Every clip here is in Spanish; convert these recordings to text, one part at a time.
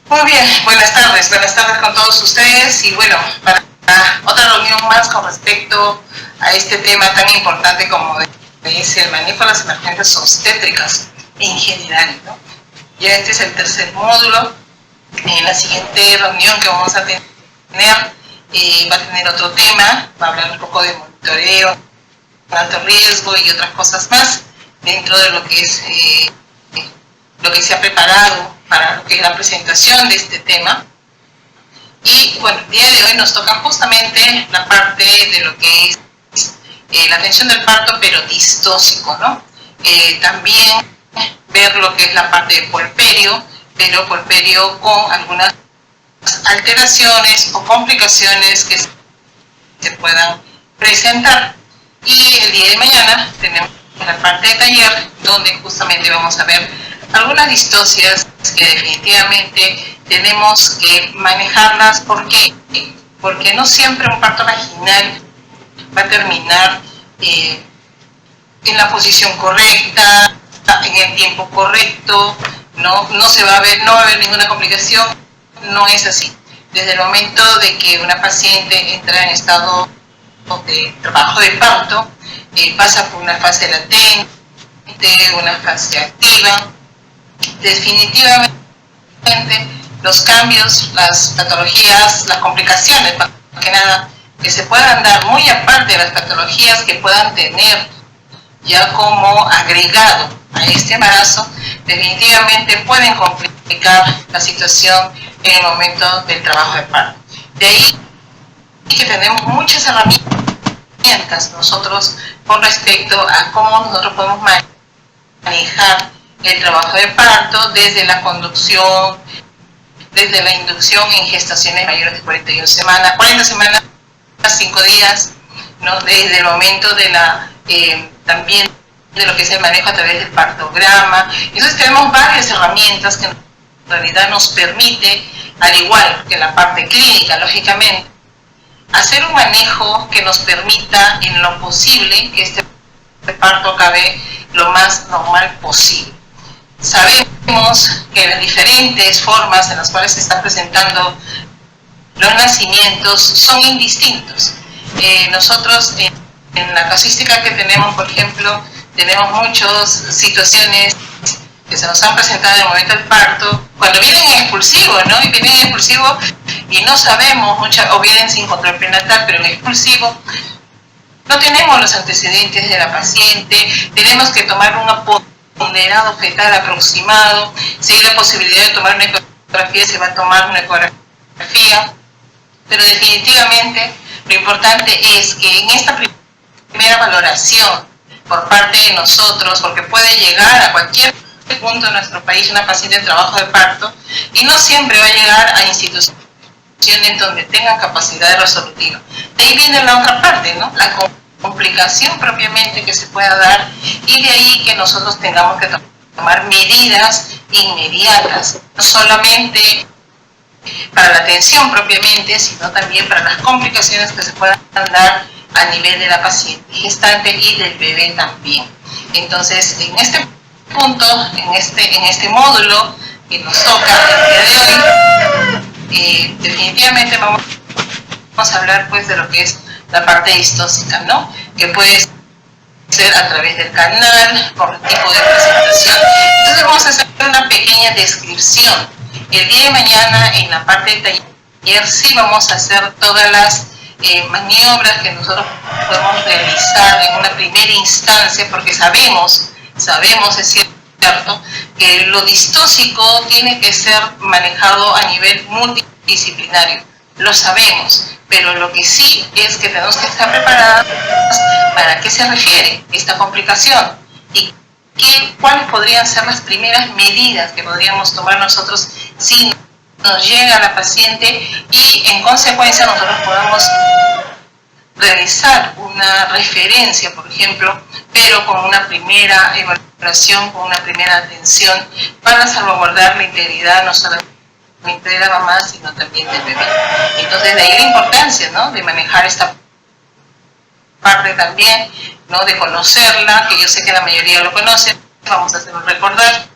Muy bien, buenas tardes con todos ustedes y bueno, para otra reunión más con respecto a este tema tan importante como es el manejo de las emergencias obstétricas en general, ¿no? Ya este es el tercer módulo. En la siguiente reunión que vamos a tener va a tener otro tema, va a hablar un poco de monitoreo, alto riesgo y otras cosas más dentro de lo que es lo que se ha preparado para lo que es la presentación de este tema. Y bueno, el día de hoy nos toca justamente la parte de lo que es la atención del parto, pero distóxico, ¿no? También ver lo que es la parte de puerperio, pero puerperio con algunas alteraciones o complicaciones que se puedan presentar. Y el día de mañana tenemos la parte de taller, donde justamente vamos a ver algunas distocias que definitivamente tenemos que manejarlas. ¿Por qué? Porque no siempre un parto vaginal va a terminar en la posición correcta, en el tiempo correcto, no se va a ver, no va a haber ninguna complicación. No es así. Desde el momento de que una paciente entra en estado de trabajo de parto, pasa por una fase latente, una fase activa, definitivamente los cambios, las patologías, las complicaciones, más que nada, que se puedan dar muy aparte de las patologías que puedan tener ya como agregado a este embarazo, definitivamente pueden complicar la situación en el momento del trabajo de parto. De ahí que tenemos muchas herramientas nosotros con respecto a cómo nosotros podemos manejar el trabajo de parto, desde la conducción, desde la inducción en gestaciones mayores de 41 semanas, 40 semanas, 5 días, ¿no? Desde el momento de la también de lo que es el manejo a través del partograma. Entonces tenemos varias herramientas que en realidad nos permite, al igual que la parte clínica, lógicamente, hacer un manejo que nos permita en lo posible que este parto acabe lo más normal posible. Sabemos que las diferentes formas en las cuales se están presentando los nacimientos son indistintos. Nosotros en la casuística que tenemos, por ejemplo, tenemos muchas situaciones que se nos han presentado en el momento del parto, cuando vienen en expulsivo, ¿no? Y vienen en expulsivo y no sabemos, o vienen sin control prenatal, pero en expulsivo no tenemos los antecedentes de la paciente, tenemos que tomar un ponderado fetal aproximado. Si hay la posibilidad de tomar una ecografía, se va a tomar una ecografía, pero definitivamente lo importante es que en esta primera valoración por parte de nosotros, porque puede llegar a cualquier punto de nuestro país una paciente en trabajo de parto y no siempre va a llegar a instituciones donde tengan capacidad resolutiva. De ahí viene la otra parte, ¿no? La complicación propiamente que se pueda dar, y de ahí que nosotros tengamos que tomar medidas inmediatas, no solamente para la atención propiamente, sino también para las complicaciones que se puedan dar a nivel de la paciente gestante y del bebé también. Entonces, en este punto, en este módulo que nos toca el día de hoy, definitivamente vamos a hablar pues de lo que es la parte distóxica, ¿no? Que puede ser a través del canal, por el tipo de presentación. Entonces vamos a hacer una pequeña descripción. El día de mañana en la parte de taller sí vamos a hacer todas las maniobras que nosotros podemos realizar en una primera instancia, porque sabemos, es cierto, que lo distóxico tiene que ser manejado a nivel multidisciplinario. Lo sabemos, pero lo que sí es que tenemos que estar preparados para qué se refiere esta complicación y cuáles podrían ser las primeras medidas que podríamos tomar nosotros si nos llega la paciente y en consecuencia nosotros podamos realizar una referencia, por ejemplo, pero con una primera evaluación, con una primera atención para salvaguardar la integridad no solamente de la mamá, sino también del bebé. Entonces, de ahí la importancia, ¿no?, de manejar esta parte también, ¿no?, de conocerla, que yo sé que la mayoría lo conoce, vamos a hacerlo recordar.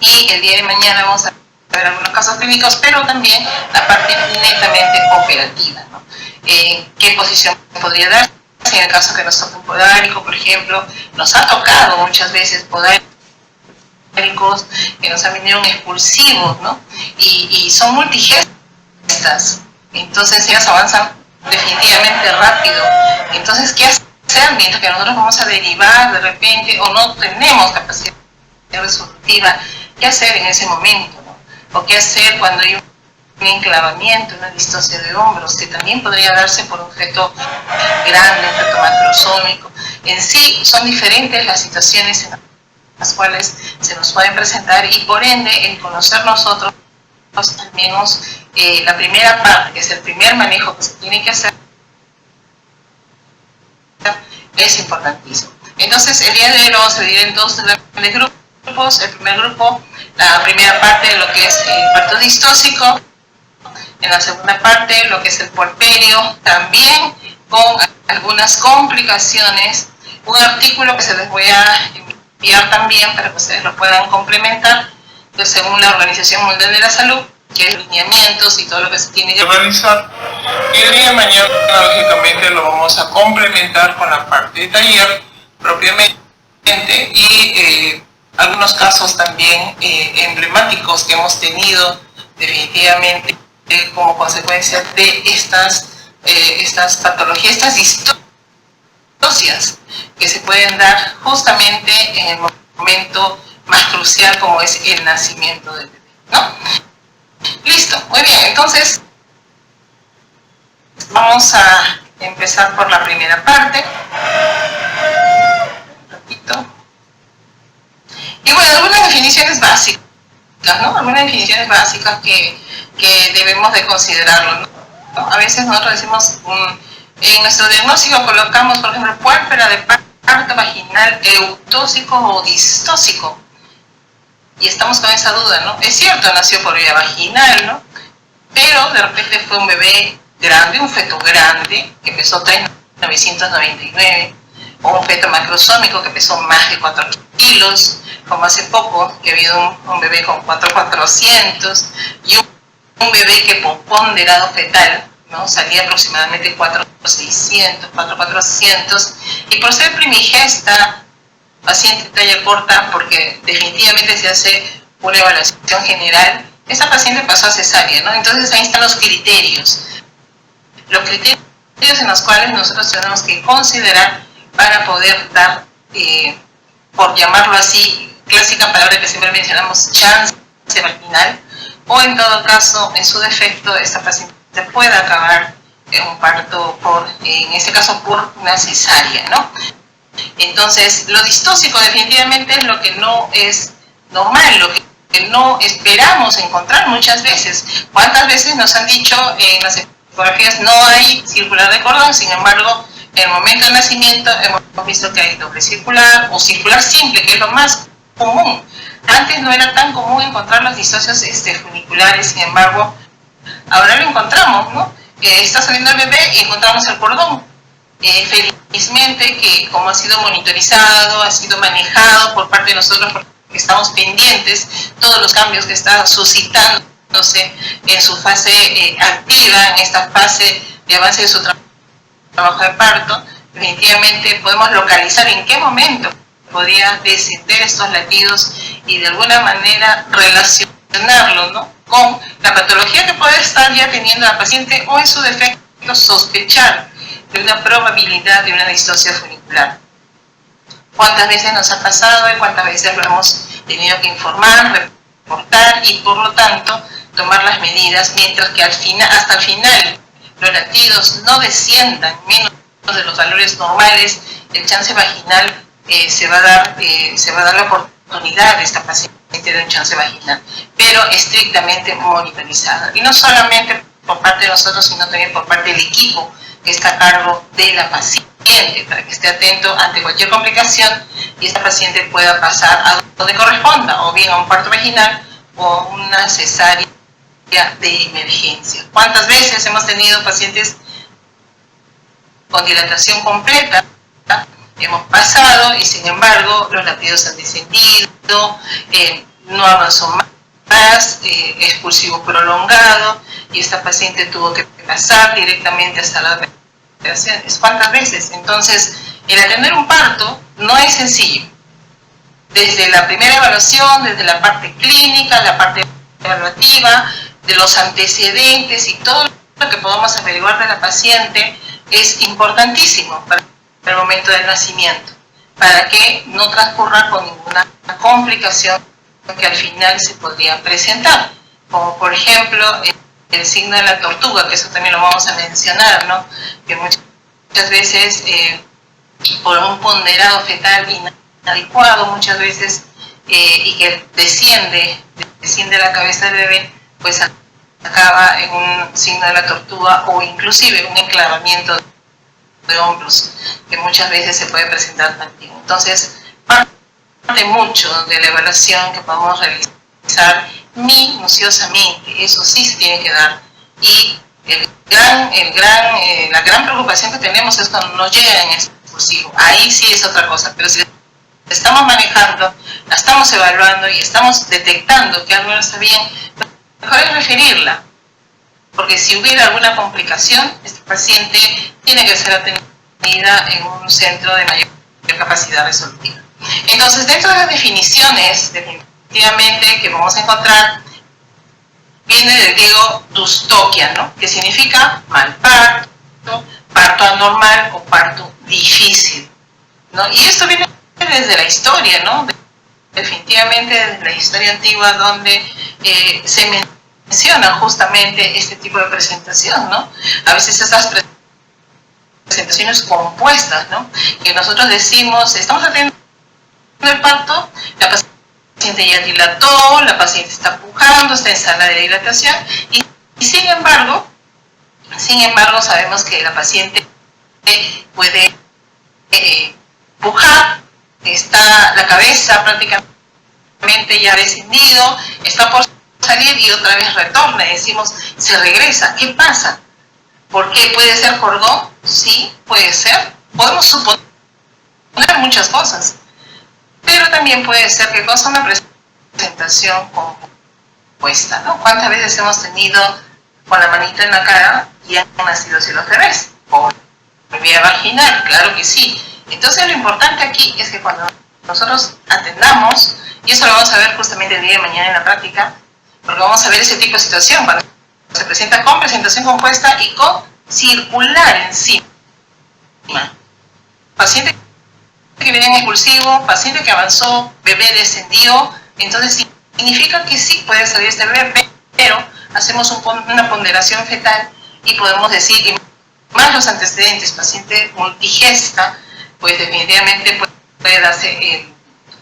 Y el día de mañana vamos a haber algunos casos clínicos, pero también la parte netamente operativa, ¿no? ¿Qué posición podría darse? En el caso que nos toque un podálico, por ejemplo, nos ha tocado muchas veces podálicos que nos han venido expulsivos, ¿no? Y son multigestas, entonces ellas avanzan definitivamente rápido. Entonces, ¿qué hacer mientras que nosotros vamos a derivar de repente o no tenemos capacidad resolutiva? ¿Qué hacer en ese momento, ¿no? O qué hacer cuando hay un enclavamiento, una distocia de hombros, que también podría darse por un feto grande, un feto macrosómico? En sí, son diferentes las situaciones en las cuales se nos pueden presentar, y por ende el conocer nosotros al menos la primera parte, que es el primer manejo que se tiene que hacer, es importantísimo. Entonces el día de hoy lo vamos a dividir en dos grandes grupos. El primer grupo, la primera parte de lo que es el parto distóxico, en la segunda parte lo que es el puerperio, también con algunas complicaciones. Un artículo que se les voy a enviar también para que ustedes lo puedan complementar, que según la Organización Mundial de la Salud, que es lineamientos y todo lo que se tiene que realizar. Y el día de mañana, lógicamente, lo vamos a complementar con la parte de taller propiamente, y algunos casos también emblemáticos que hemos tenido definitivamente como consecuencia de estas patologías, estas distocias que se pueden dar justamente en el momento más crucial, como es el nacimiento del bebé, ¿no? Listo, muy bien, entonces vamos a empezar por la primera parte. Un ratito. Y bueno, algunas definiciones básicas, ¿no? Algunas definiciones básicas que debemos de considerarlo, ¿no? A veces nosotros decimos, en nuestro diagnóstico colocamos, por ejemplo, puérpera de parto vaginal eutóxico o distóxico. Y estamos con esa duda, ¿no? Es cierto, nació por vía vaginal, ¿no? Pero de repente fue un bebé grande, un feto grande, que pesó 3.999, o un feto macrosómico que pesó más de 4 kilos, como hace poco, que ha habido un bebé con 4.400, y un bebé que por ponderado fetal, ¿no? Salía aproximadamente 4.600, 4.400, y por ser primigesta, paciente talla corta, porque definitivamente se hace una evaluación general, esta paciente pasó a cesárea, ¿no? Entonces ahí están los criterios en los cuales nosotros tenemos que considerar para poder dar, por llamarlo así, clásica palabra que siempre mencionamos, chance vaginal, o en todo caso, en su defecto, esta paciente pueda acabar en un parto en este caso por una cesárea, ¿no? Entonces, lo distóxico definitivamente es lo que no es normal, lo que no esperamos encontrar muchas veces. ¿Cuántas veces nos han dicho en las ecografías no hay circular de cordón? Sin embargo, en el momento del nacimiento hemos visto que hay doble circular o circular simple, que es lo más común. Antes no era tan común encontrar los distocios funiculares, sin embargo, ahora lo encontramos, ¿no? Está saliendo el bebé y encontramos el cordón. Felizmente que como ha sido monitorizado, ha sido manejado por parte de nosotros, porque estamos pendientes todos los cambios que están suscitándose en su fase activa, en esta fase de avance de su trabajo de parto, definitivamente podemos localizar en qué momento podría descender estos latidos y de alguna manera relacionarlo, ¿no?, con la patología que puede estar ya teniendo la paciente, o en su defecto sospechar de una probabilidad de una distocia funicular. ¿Cuántas veces nos ha pasado y cuántas veces lo hemos tenido que informar, reportar y por lo tanto tomar las medidas, mientras que hasta el final los latidos no desciendan menos de los valores normales? El chance vaginal se va a dar la oportunidad de esta paciente de un chance vaginal, pero estrictamente monitorizada, y no solamente por parte de nosotros, sino también por parte del equipo que está a cargo de la paciente, para que esté atento ante cualquier complicación y esta paciente pueda pasar a donde corresponda, o bien a un parto vaginal o una cesárea de emergencia. ¿Cuántas veces hemos tenido pacientes con dilatación completa? Hemos pasado y sin embargo los latidos han descendido, no avanzó expulsivo prolongado, y esta paciente tuvo que pasar directamente hasta la operación. ¿Cuántas veces? Entonces, el atender un parto no es sencillo. Desde la primera evaluación, desde la parte clínica, la parte evaluativa, de los antecedentes y todo lo que podamos averiguar de la paciente es importantísimo para el momento del nacimiento, para que no transcurra con ninguna complicación que al final se podría presentar, como por ejemplo el signo de la tortuga, que eso también lo vamos a mencionar, ¿no? Que muchas veces por un ponderado fetal inadecuado, muchas veces, y que desciende la cabeza del bebé, pues acaba en un signo de la tortuga o inclusive un enclavamiento de hombros, que muchas veces se puede presentar también. Entonces, parte mucho de la evaluación que podemos realizar minuciosamente, eso sí se tiene que dar. Y la gran preocupación que tenemos es cuando nos llega en expulsivo. Ahí sí es otra cosa, pero si estamos manejando, la estamos evaluando y estamos detectando que algo no está bien, mejor es referirla, porque si hubiera alguna complicación, este paciente tiene que ser atendida en un centro de mayor capacidad resolutiva. Entonces, dentro de las definiciones, definitivamente, que vamos a encontrar, viene del griego dystoquia, ¿no? Que significa mal parto, parto anormal o parto difícil, ¿no? Y esto viene desde la historia, ¿no? Definitivamente desde la historia antigua, donde se menciona justamente este tipo de presentación, ¿no? A veces estas presentaciones compuestas, ¿no? Que nosotros decimos, estamos atendiendo el parto, la paciente ya dilató, la paciente está pujando, está en sala de dilatación, y sin embargo sabemos que la paciente puede pujar, está la cabeza prácticamente ya descendido, está por salir y otra vez retorna, decimos, se regresa. ¿Qué pasa? ¿Por qué? ¿Puede ser cordón? Sí, puede ser. Podemos suponer muchas cosas. Pero también puede ser que cosa una presentación compuesta, ¿no? ¿Cuántas veces hemos tenido con la manita en la cara y han nacido así los bebés? Por vía vaginal, claro que sí. Entonces lo importante aquí es que cuando nosotros atendamos, y eso lo vamos a ver justamente el día de mañana en la práctica, porque vamos a ver ese tipo de situación, cuando se presenta con presentación compuesta y con circular encima. Paciente que viene en expulsivo, paciente que avanzó, bebé descendió, entonces significa que sí puede salir este bebé, pero hacemos una ponderación fetal y podemos decir que más los antecedentes, paciente multigesta, pues definitivamente puede darse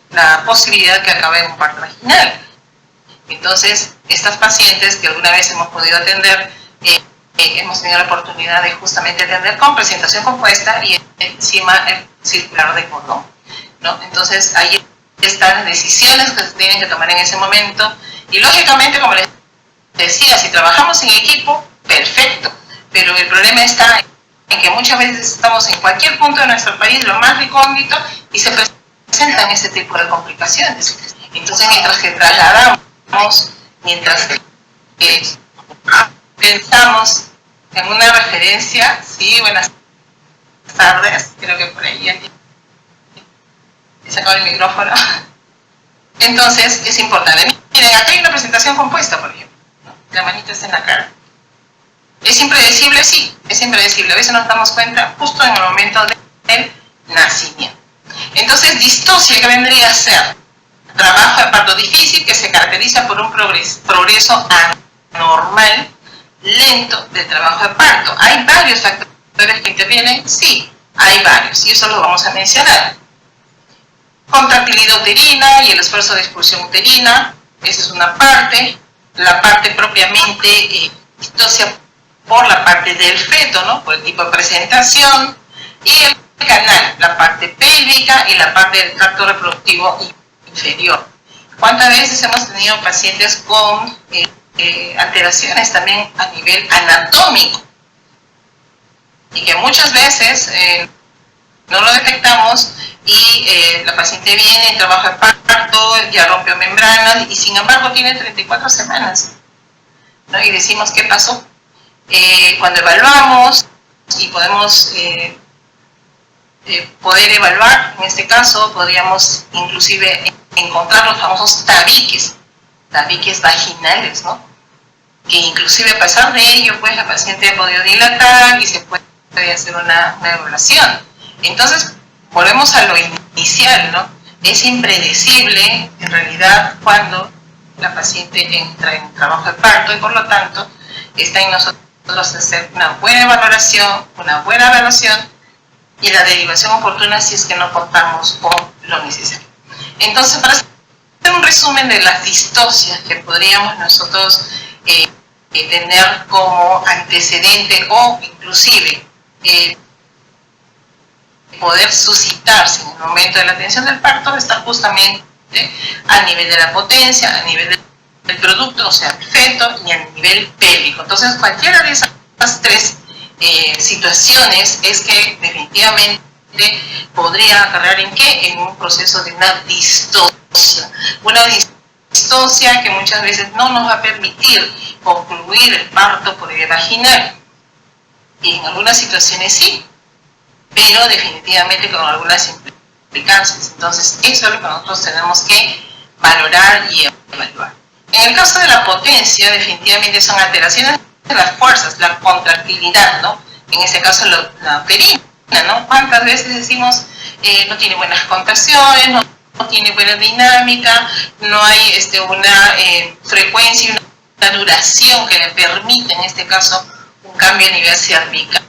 la posibilidad que acabe en un parto vaginal. Entonces, estas pacientes que alguna vez hemos podido atender, hemos tenido la oportunidad de justamente atender con presentación compuesta y encima el circular de cordón, ¿no? Entonces, ahí están las decisiones que se tienen que tomar en ese momento y lógicamente, como les decía, si trabajamos en equipo, perfecto, pero el problema está en que muchas veces estamos en cualquier punto de nuestro país, lo más recóndito, y se presentan ese tipo de complicaciones. Entonces, mientras que trasladamos, mientras que pensamos en una referencia, sí, buenas tardes, creo que por ahí he sacado el micrófono. Entonces, es importante. Miren, acá hay una presentación compuesta, por ejemplo, ¿no? La manita está en la cara. ¿Es impredecible? Sí, es impredecible. A veces nos damos cuenta justo en el momento del nacimiento. Entonces, distocia, que vendría a ser trabajo de parto difícil, que se caracteriza por un progreso anormal, lento del trabajo de parto. ¿Hay varios factores que intervienen? Sí, hay varios, y eso lo vamos a mencionar. Contractilidad uterina y el esfuerzo de expulsión uterina, esa es una parte. La parte propiamente distocia por la parte del feto, ¿no? Por el tipo de presentación, y el canal, la parte pélvica y la parte del tracto reproductivo inferior. ¿Cuántas veces hemos tenido pacientes con alteraciones también a nivel anatómico? Y que muchas veces no lo detectamos y la paciente viene en trabajo de parto, ya rompió membranas y sin embargo tiene 34 semanas, ¿no? Y decimos, ¿qué pasó? Cuando evaluamos y podemos poder evaluar, en este caso podríamos inclusive encontrar los famosos tabiques vaginales, ¿no? Que inclusive a pesar de ello, pues la paciente ha podido dilatar y se puede hacer una evaluación. Entonces, volvemos a lo inicial, ¿no? Es impredecible, en realidad, cuando la paciente entra en trabajo de parto y por lo tanto está en nosotros hacer una buena valoración, una buena evaluación y la derivación oportuna si es que no contamos con lo necesario. Entonces, para hacer un resumen de las distocias que podríamos nosotros tener como antecedente o inclusive poder suscitarse en el momento de la atención del parto, está justamente a nivel de la potencia, a nivel del producto, o sea, el feto, y a nivel pélvico. Entonces, cualquiera de esas tres situaciones es que definitivamente podría acarrear en qué, en un proceso de una distocia. Una distocia que muchas veces no nos va a permitir concluir el parto por vía vaginal. Y en algunas situaciones sí, pero definitivamente con algunas implicancias. Entonces, eso es lo que nosotros tenemos que valorar y evaluar. En el caso de la potencia, definitivamente son alteraciones de las fuerzas, la contractilidad, ¿no? En ese caso, la uterina, ¿no? ¿Cuántas veces decimos no tiene buenas contracciones, no tiene buena dinámica, no hay una frecuencia, una duración que le permita, en este caso, un cambio a nivel cervical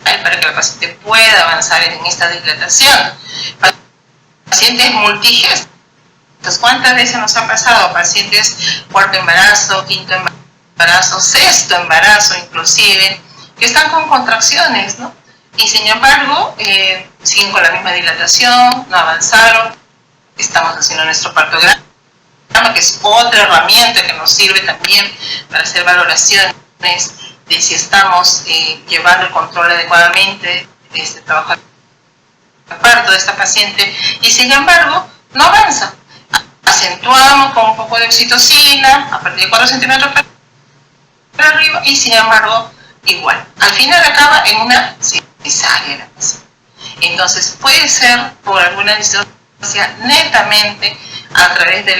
para que la paciente pueda avanzar en esta dilatación? Pacientes multigestas. ¿Cuántas veces nos ha pasado? Pacientes cuarto embarazo, quinto embarazo, sexto embarazo inclusive, que están con contracciones, ¿no? Y sin embargo, siguen con la misma dilatación, no avanzaron, estamos haciendo nuestro partograma, que es otra herramienta que nos sirve también para hacer valoraciones de si estamos llevando el control adecuadamente de este trabajo de parto de esta paciente, y sin embargo, no avanza. Acentuamos con un poco de oxitocina a partir de 4 centímetros para arriba y sin embargo igual. Al final acaba en una cesárea. Entonces puede ser por alguna distocia netamente a través de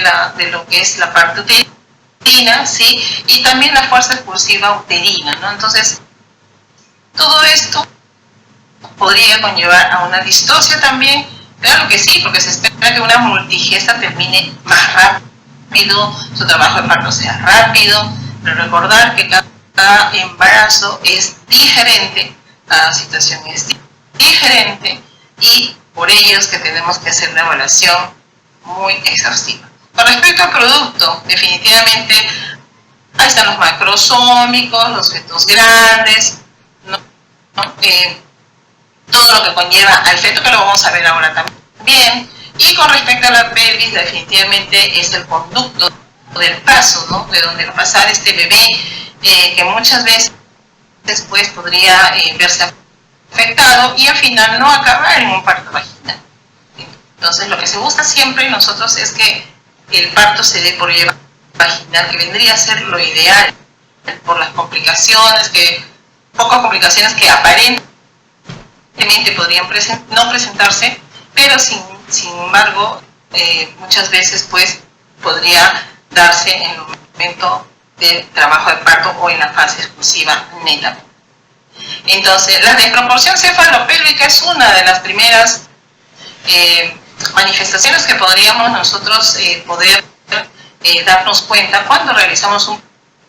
lo que es la parte uterina, ¿sí? Y también la fuerza expulsiva uterina, ¿no? Entonces todo esto podría conllevar a una distocia también. Claro que sí, porque se espera que una multigesta termine más rápido, su trabajo de parto sea rápido, pero recordar que cada embarazo es diferente, cada situación es diferente y por ello es que tenemos que hacer una evaluación muy exhaustiva. Con respecto al producto, definitivamente ahí están los macrosómicos, los fetos grandes, ¿no? Todo lo que conlleva al feto, que lo vamos a ver ahora también. Y con respecto a la pelvis, definitivamente es el conducto del paso, ¿no? De donde va a pasar este bebé, que muchas veces después podría verse afectado y al final no acabar en un parto vaginal. Entonces, lo que se busca siempre nosotros es que el parto se dé por vía vaginal, que vendría a ser lo ideal, por las complicaciones, pocas complicaciones que aparentemente podrían no presentarse, pero sin embargo muchas veces pues podría darse en el momento del trabajo de parto o en la fase exclusiva netamente. Entonces, la desproporción cefalopélvica es una de las primeras manifestaciones que podríamos nosotros poder darnos cuenta cuando realizamos un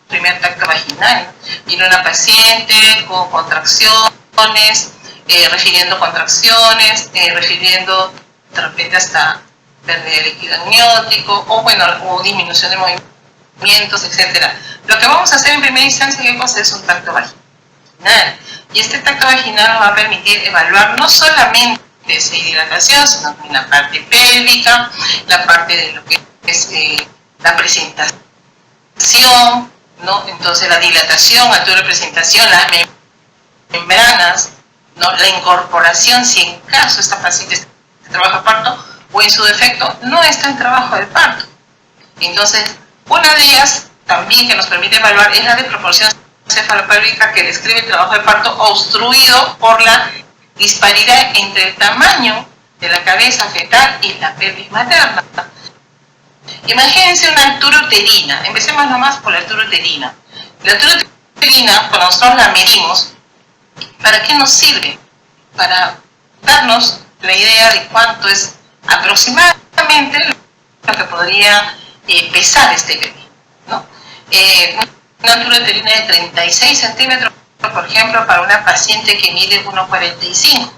primer tacto vaginal. Viene una paciente con contracciones, refiriendo contracciones, refiriendo de repente hasta pérdida de líquido amniótico o disminución de movimientos, etc. Lo que vamos a hacer en primera instancia es un tacto vaginal, y este tacto vaginal nos va a permitir evaluar no solamente esa dilatación, sino también la parte pélvica, la parte de lo que es la presentación, ¿no? Entonces la dilatación, altura de presentación, las membranas, ¿no? La incorporación, si en caso esta paciente trabajo de parto, o en su defecto no está en trabajo de parto. Entonces, una de ellas también que nos permite evaluar es la desproporción cefalopélvica que describe el trabajo de parto obstruido por la disparidad entre el tamaño de la cabeza fetal y la pelvis materna. Imagínense una altura uterina. Empecemos nomás por la altura uterina. La altura uterina, cuando nosotros la medimos, ¿para qué nos sirve? Para darnos la idea de cuánto es aproximadamente lo que podría pesar este bebé, ¿no? Una altura uterina de 36 centímetros, por ejemplo, para una paciente que mide 1,45.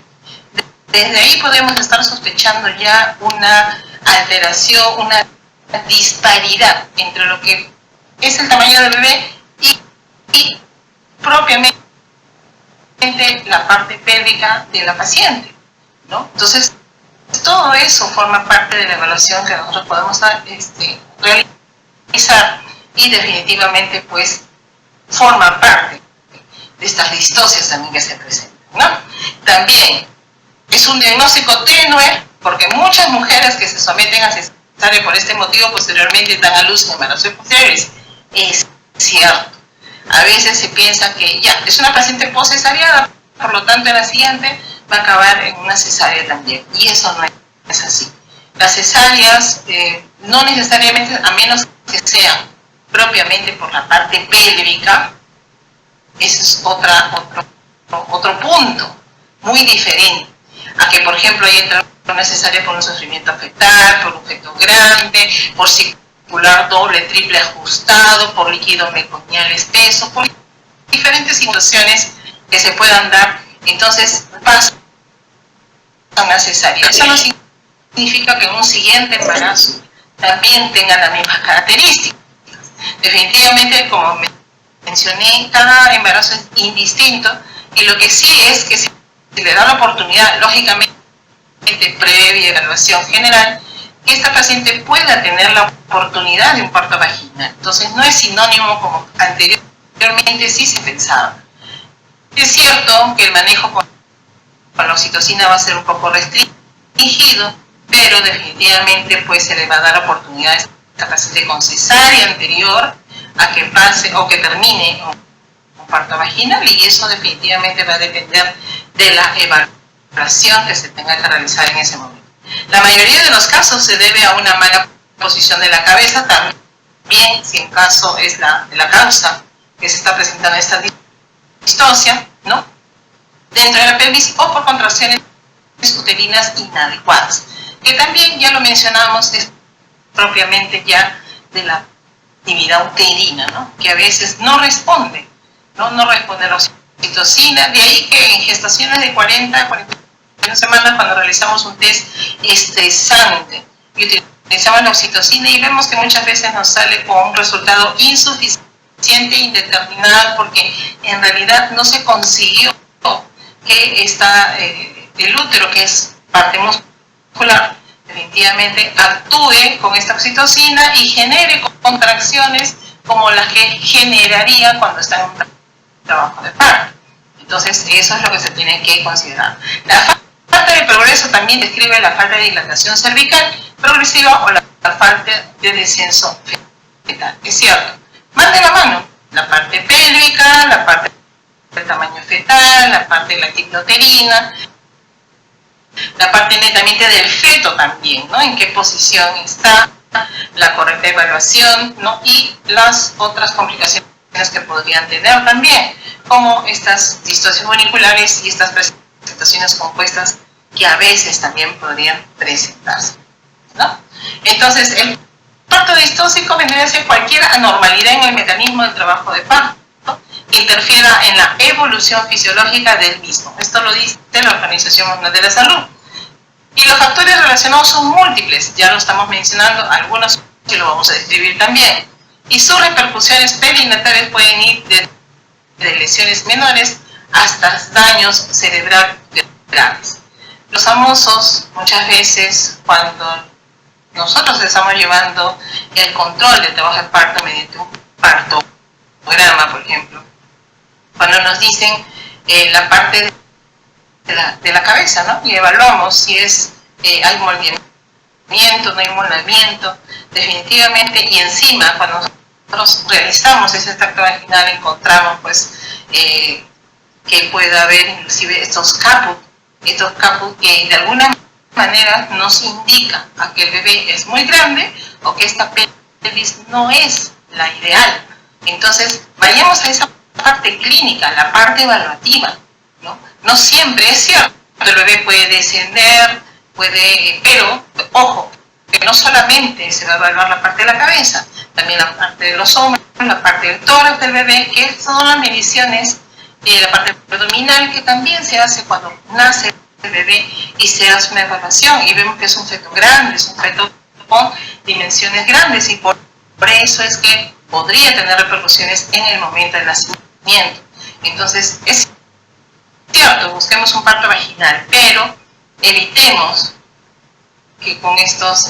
Desde ahí podemos estar sospechando ya una alteración, una disparidad entre lo que es el tamaño del bebé y propiamente la parte pélvica de la paciente, ¿no? Entonces, todo eso forma parte de la evaluación que nosotros podemos realizar y definitivamente pues forma parte de estas distocias también que se presentan, ¿no? También es un diagnóstico tenue porque muchas mujeres que se someten a cesárea por este motivo posteriormente dan a luz en embarazos posteriores. Es cierto. A veces se piensa que ya, es una paciente poscesariada, por lo tanto en la siguiente va a acabar en una cesárea también. Y eso no es así. Las cesáreas no necesariamente, a menos que sean propiamente por la parte pélvica, ese es otro punto muy diferente a que, por ejemplo, hay una cesárea por un sufrimiento fetal, por un feto grande, por circular doble, triple ajustado, por líquido meconial espeso, por diferentes situaciones que se puedan dar. Entonces pasan a cesárea. Eso no significa que en un siguiente embarazo también tengan las mismas características. Definitivamente, como mencioné, cada embarazo es indistinto y lo que sí es que si le da la oportunidad, lógicamente, previa evaluación general, que esta paciente pueda tener la oportunidad de un parto vaginal. Entonces no es sinónimo como anteriormente sí se pensaba. Es cierto que el manejo con la oxitocina va a ser un poco restringido, pero definitivamente pues se le va a dar oportunidad a esta paciente con cesárea anterior a que pase o que termine un parto vaginal, y eso definitivamente va a depender de la evaluación que se tenga que realizar en ese momento. La mayoría de los casos se debe a una mala posición de la cabeza, también si en caso es la causa que se está presentando esta distocia, ¿no?, dentro de la pelvis, o por contracciones uterinas inadecuadas, que también ya lo mencionamos, es propiamente ya de la actividad uterina, ¿no?, que a veces no responde a la oxitocina. De ahí que en gestaciones de 40 a 41 semanas, cuando realizamos un test estresante y utilizamos la oxitocina, y vemos que muchas veces nos sale con un resultado insuficiente e indeterminado, porque en realidad no se consiguió que el útero, que es parte muscular, definitivamente actúe con esta oxitocina y genere contracciones como las que generaría cuando está en un trabajo de parto. Entonces eso es lo que se tiene que considerar. La falta de progreso también describe la falta de dilatación cervical progresiva o la falta de descenso fetal. Es cierto, más de la mano, la parte pélvica, la parte del tamaño fetal, la parte de la uterina, la parte netamente del feto también, ¿no?, en qué posición está, la correcta evaluación, ¿no?, y las otras complicaciones que podrían tener también, como estas distocias funiculares y estas presentaciones compuestas que a veces también podrían presentarse, ¿no? Entonces, el parto distóxico vendría a ser cualquier anormalidad en el mecanismo del trabajo de parto que interfiera en la evolución fisiológica del mismo. Esto lo dice la Organización Mundial de la Salud. Y los factores relacionados son múltiples, ya lo estamos mencionando, algunos que lo vamos a describir también. Y sus repercusiones perinatales pueden ir de lesiones menores hasta daños cerebrales graves. Los famosos, muchas veces, cuando nosotros estamos llevando el control del trabajo de parto mediante un partograma, por ejemplo, cuando nos dicen la parte de la cabeza, ¿no?, y evaluamos si es hay movimiento, no hay movimiento, definitivamente, y encima cuando nosotros realizamos ese tacto vaginal encontramos pues que puede haber inclusive estos caput que de alguna manera nos indica a que el bebé es muy grande o que esta pelvis no es la ideal. Entonces, vayamos a esa parte clínica, la parte evaluativa, ¿no? No siempre es cierto, el bebé puede descender, pero, ojo, que no solamente se va a evaluar la parte de la cabeza, también la parte de los hombros, la parte del tórax del bebé, que son las mediciones la parte abdominal, que también se hace cuando nace el bebé y se hace una evaluación y vemos que es un feto grande, es un feto con dimensiones grandes y por eso es que podría tener repercusiones en el momento del nacimiento. Entonces, es cierto, busquemos un parto vaginal, pero evitemos que con estos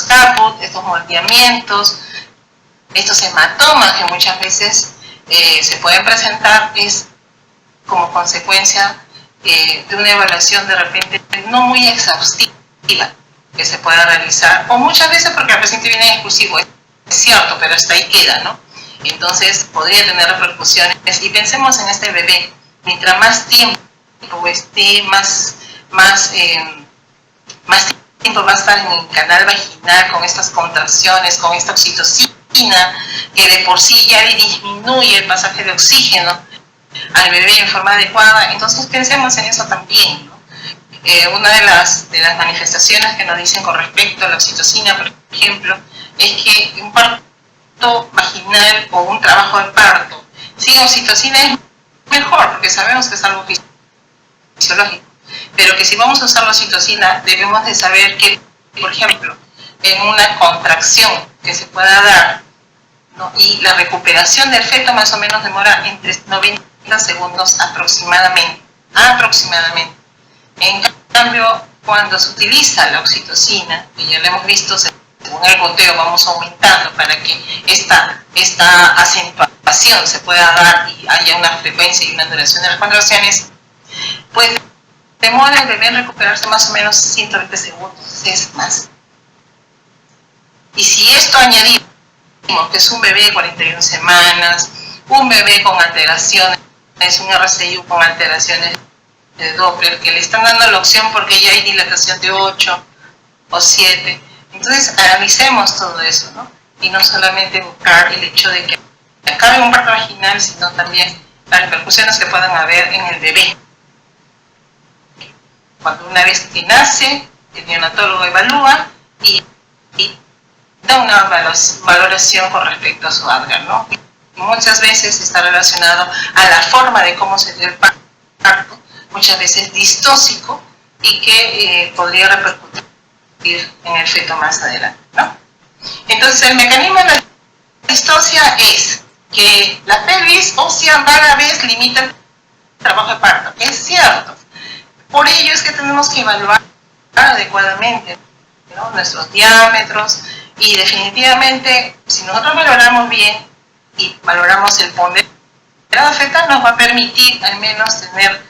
caput, estos moldeamientos, estos hematomas que muchas veces se pueden presentar, es como consecuencia de una evaluación de repente no muy exhaustiva que se pueda realizar, o muchas veces porque el paciente viene exclusivo, es cierto, pero hasta ahí queda, ¿no? Entonces podría tener repercusiones, y pensemos en este bebé, mientras más tiempo esté, más tiempo va a estar en el canal vaginal con estas contracciones, con esta oxitocina, que de por sí ya le disminuye el pasaje de oxígeno al bebé en forma adecuada. Entonces pensemos en eso también, ¿no? Una de las manifestaciones que nos dicen con respecto a la oxitocina, por ejemplo, es que un parto vaginal o un trabajo de parto sin oxitocina es mejor, porque sabemos que es algo fisiológico, pero que si vamos a usar la oxitocina debemos de saber que, por ejemplo, en una contracción que se pueda dar, ¿no? Y la recuperación del feto más o menos demora entre 90 segundos aproximadamente. En cambio, cuando se utiliza la oxitocina, que ya lo hemos visto, según el goteo vamos aumentando para que esta acentuación se pueda dar y haya una frecuencia y una duración de las contracciones, pues demora el bebé en recuperarse más o menos 120 segundos, es más. Y si esto añadimos que es un bebé de 41 semanas, un bebé con alteraciones, un RCIU con alteraciones de Doppler, que le están dando la opción porque ya hay dilatación de 8 o 7. Entonces analicemos todo eso, ¿no? Y no solamente buscar el hecho de que acabe un parto vaginal, sino también las repercusiones que puedan haber en el bebé. Cuando una vez que nace, el neonatólogo evalúa y da una valoración con respecto a su Apgar, ¿no? Y muchas veces está relacionado a la forma de cómo se dio el parto, muchas veces distóxico, y que podría repercutir en el feto más adelante, ¿no? Entonces el mecanismo de la distosia es que la pelvis ósea rara vez limita el trabajo de parto, es cierto. Por ello es que tenemos que evaluar adecuadamente, ¿no? Nuestros diámetros, y definitivamente si nosotros valoramos bien y valoramos el ponderado fetal, nos va a permitir al menos tener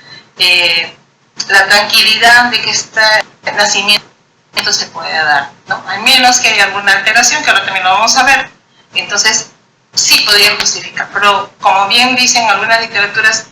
la tranquilidad de que este nacimiento se puede dar, ¿no? Al menos que haya alguna alteración, que ahora también lo vamos a ver, entonces sí podría justificar, pero como bien dicen algunas literaturas,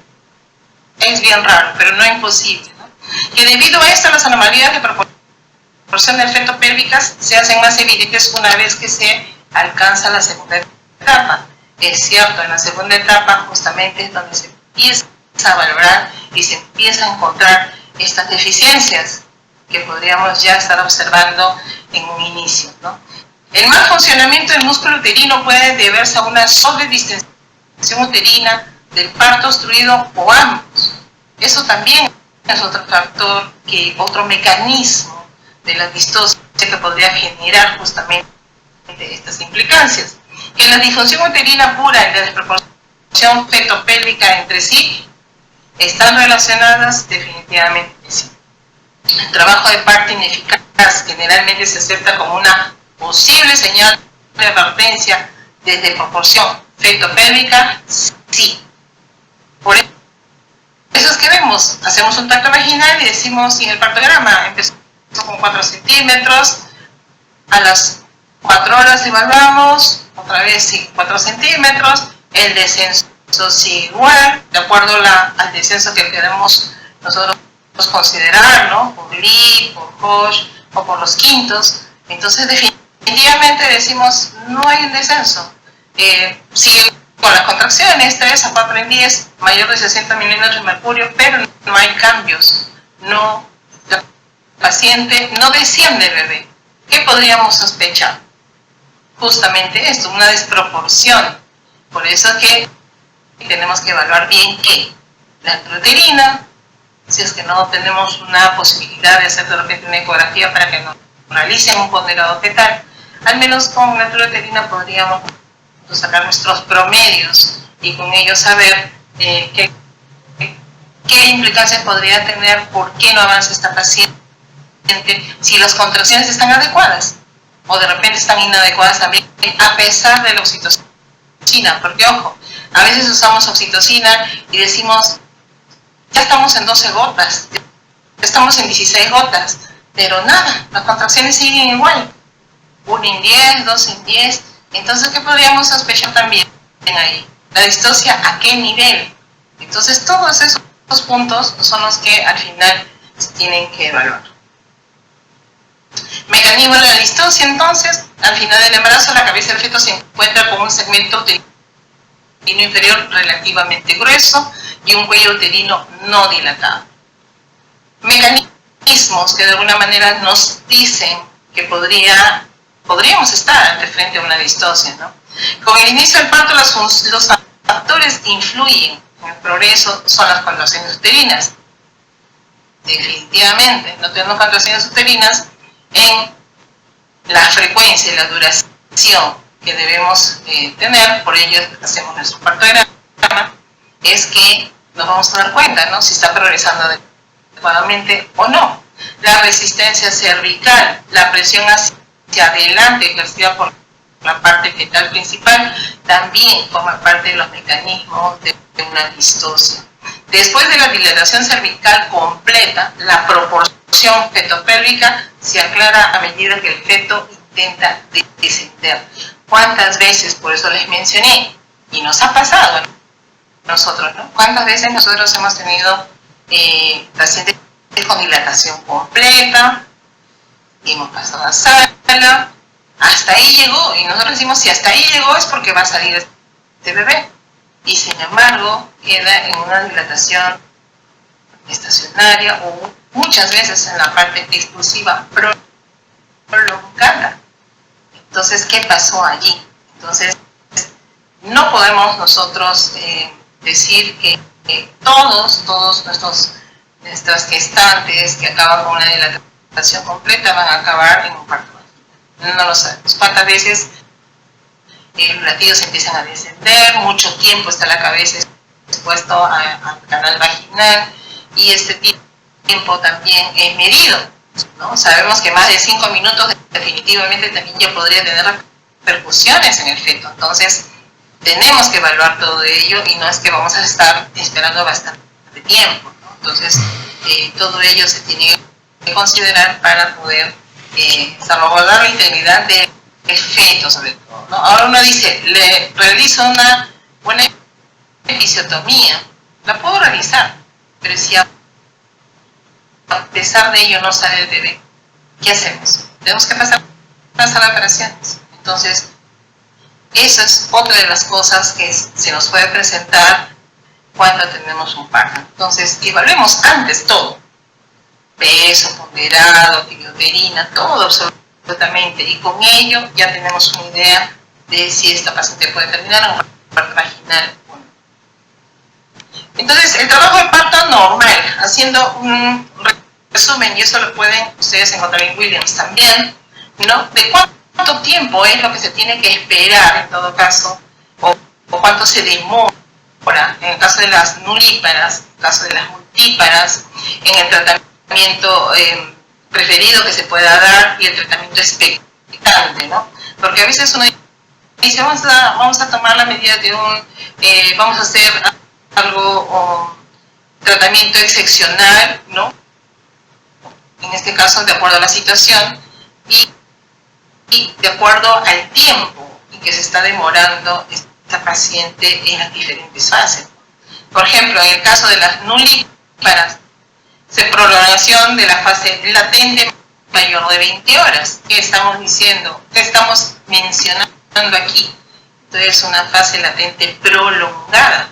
es bien raro, pero no imposible, ¿no? Que debido a esto las anomalías de proporción del feto pélvicas se hacen más evidentes una vez que se alcanza la segunda etapa. Es cierto, en la segunda etapa justamente es donde se empieza a valorar y se empieza a encontrar estas deficiencias que podríamos ya estar observando en un inicio, ¿no? El mal funcionamiento del músculo uterino puede deberse a una sobredistensión uterina, del parto obstruido o ambos. Eso también es otro factor, otro mecanismo de la distosia que podría generar justamente estas implicancias. Que la disfunción uterina pura y la desproporción fetopélvica entre sí están relacionadas, definitivamente sí. El trabajo de parto ineficaz generalmente se acepta como una posible señal de advertencia de desproporción fetopélvica, sí. Por eso es que hacemos un tacto vaginal y decimos, y en el partograma empezó con 4 centímetros, a las 4 horas evaluamos, otra vez sí, 4 centímetros, el descenso sigue igual, de acuerdo al descenso que queremos nosotros considerar, ¿no? Por Lee, por Hosch o por los quintos. Entonces definitivamente decimos, no hay un descenso. Sigue con las contracciones, 3 a 4 en 10, mayor de 60 milímetros de mercurio, pero no hay cambios. No, la paciente no desciende el bebé. ¿Qué podríamos sospechar? Justamente esto, una desproporción. Por eso que tenemos que evaluar bien qué. La intrauterina, si es que no tenemos una posibilidad de hacer de repente una ecografía para que nos realicen un ponderado fetal, al menos con la intrauterina podríamos sacar nuestros promedios y con ello saber qué implicancias podría tener, por qué no avanza esta paciente, si las contracciones están adecuadas o de repente están inadecuadas también, a pesar de la oxitocina, porque ojo, a veces usamos oxitocina y decimos, ya estamos en 12 gotas, ya estamos en 16 gotas, pero nada, las contracciones siguen igual, 1 en 10, 2 en 10, entonces ¿qué podríamos sospechar también ahí? La distocia, ¿a qué nivel? Entonces todos esos puntos son los que al final se tienen que evaluar. Mecanismo de la distocia, entonces, al final del embarazo la cabeza del feto se encuentra con un segmento uterino inferior relativamente grueso y un cuello uterino no dilatado. Mecanismos que de alguna manera nos dicen que podríamos estar frente a una distocia, ¿no? Con el inicio del parto, los factores que influyen en el progreso son las contracciones uterinas. Definitivamente, no tenemos contracciones uterinas en la frecuencia y la duración que debemos tener, por ello hacemos nuestro partograma, es que nos vamos a dar cuenta, ¿no? Si está progresando adecuadamente o no. La resistencia cervical, la presión hacia adelante ejercida por la parte fetal principal, también forma parte de los mecanismos de una distocia. Después de la dilatación cervical completa, la proporción fetopélvica se aclara a medida que el feto intenta descender. ¿Cuántas veces? Por eso les mencioné, y nos ha pasado a nosotros, ¿no? ¿Cuántas veces nosotros hemos tenido pacientes con dilatación completa, y hemos pasado a sala, hasta ahí llegó, y nosotros decimos, si hasta ahí llegó es porque va a salir este bebé, y sin embargo queda en una dilatación estacionaria o muchas veces en la parte exclusiva prolongada. Entonces, ¿qué pasó allí? Entonces, no podemos nosotros decir que todos nuestras gestantes que acaban con una dilatación completa van a acabar en un parto. No lo sabemos. ¿Cuántas veces los latidos empiezan a descender? Mucho tiempo está la cabeza expuesto al canal vaginal y este tiempo también es medido, ¿no? Sabemos que más de 5 minutos definitivamente también ya podría tener repercusiones en el feto. Entonces, tenemos que evaluar todo ello y no es que vamos a estar esperando bastante tiempo, ¿no? Entonces, todo ello se tiene que considerar para poder salvaguardar la integridad del feto, sobre todo, ¿no? Ahora uno dice, le realizo una buena episiotomía, la puedo realizar, pero si a pesar de ello no sale el bebé, ¿qué hacemos? Tenemos que pasar a las operaciones. Entonces, esa es otra de las cosas que se nos puede presentar cuando tenemos un parto. Entonces, evaluemos antes todo. Peso, ponderado, uterina, todo absolutamente. Y con ello ya tenemos una idea de si esta paciente puede terminar en un parto vaginal o no. Entonces, el trabajo de parto normal, haciendo un resumen, y eso lo pueden ustedes encontrar en Williams también, ¿no? De cuánto tiempo es lo que se tiene que esperar en todo caso, o cuánto se demora en el caso de las nulíparas, en el caso de las multíparas, en el tratamiento preferido que se pueda dar y el tratamiento expectante, ¿no? Porque a veces uno dice, vamos a tomar la medida de vamos a hacer algo, tratamiento excepcional, ¿no? en este caso de acuerdo a la situación y de acuerdo al tiempo en que se está demorando esta paciente en las diferentes fases. Por ejemplo, en el caso de las nulíparas, prolongación de la fase latente mayor de 20 horas. ¿Qué estamos diciendo? ¿Qué estamos mencionando aquí? Entonces, una fase latente prolongada,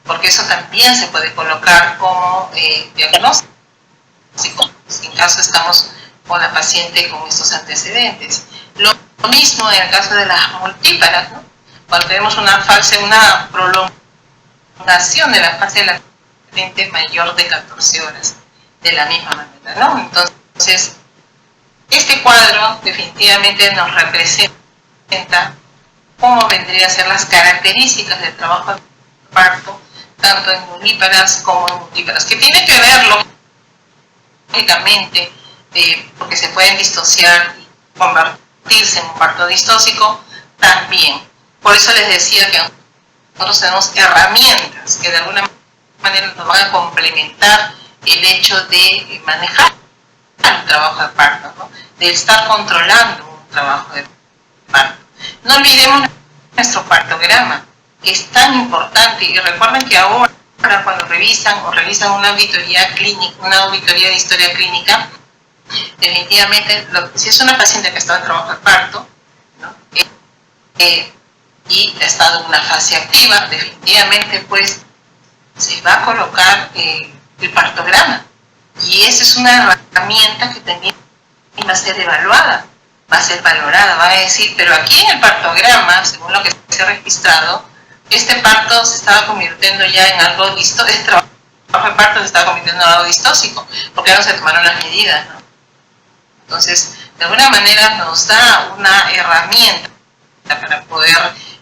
porque eso también se puede colocar como diagnóstico, en caso estamos con la paciente con estos antecedentes. Lo mismo en el caso de las multíparas, ¿no? Cuando tenemos una prolongación de la fase latente mayor de 14 horas, de la misma manera, ¿no? Entonces, este cuadro definitivamente nos representa cómo vendrían a ser las características del trabajo de parto, tanto en nulíparas como en multíparas, que tiene que ver, lógicamente, porque se pueden disociar y convertirse en un parto distóxico también. Por eso les decía que nosotros tenemos herramientas que de alguna manera nos van a complementar el hecho de manejar un trabajo de parto, ¿no? De estar controlando un trabajo de parto. No olvidemos nuestro partograma, que es tan importante, y recuerden que ahora cuando revisan una auditoría clínica, una auditoría de historia clínica, definitivamente, si es una paciente que ha estado en trabajo de parto, ¿no? Y ha estado en una fase activa, definitivamente pues se va a colocar el partograma, y esa es una herramienta que también va a ser evaluada, va a ser valorada, va a decir, pero aquí en el partograma, según lo que se ha registrado, este parto se estaba convirtiendo ya en algo distóxico, este trabajo de parto se estaba convirtiendo en algo distóxico, porque no se tomaron las medidas, ¿no? Entonces, de alguna manera nos da una herramienta para poder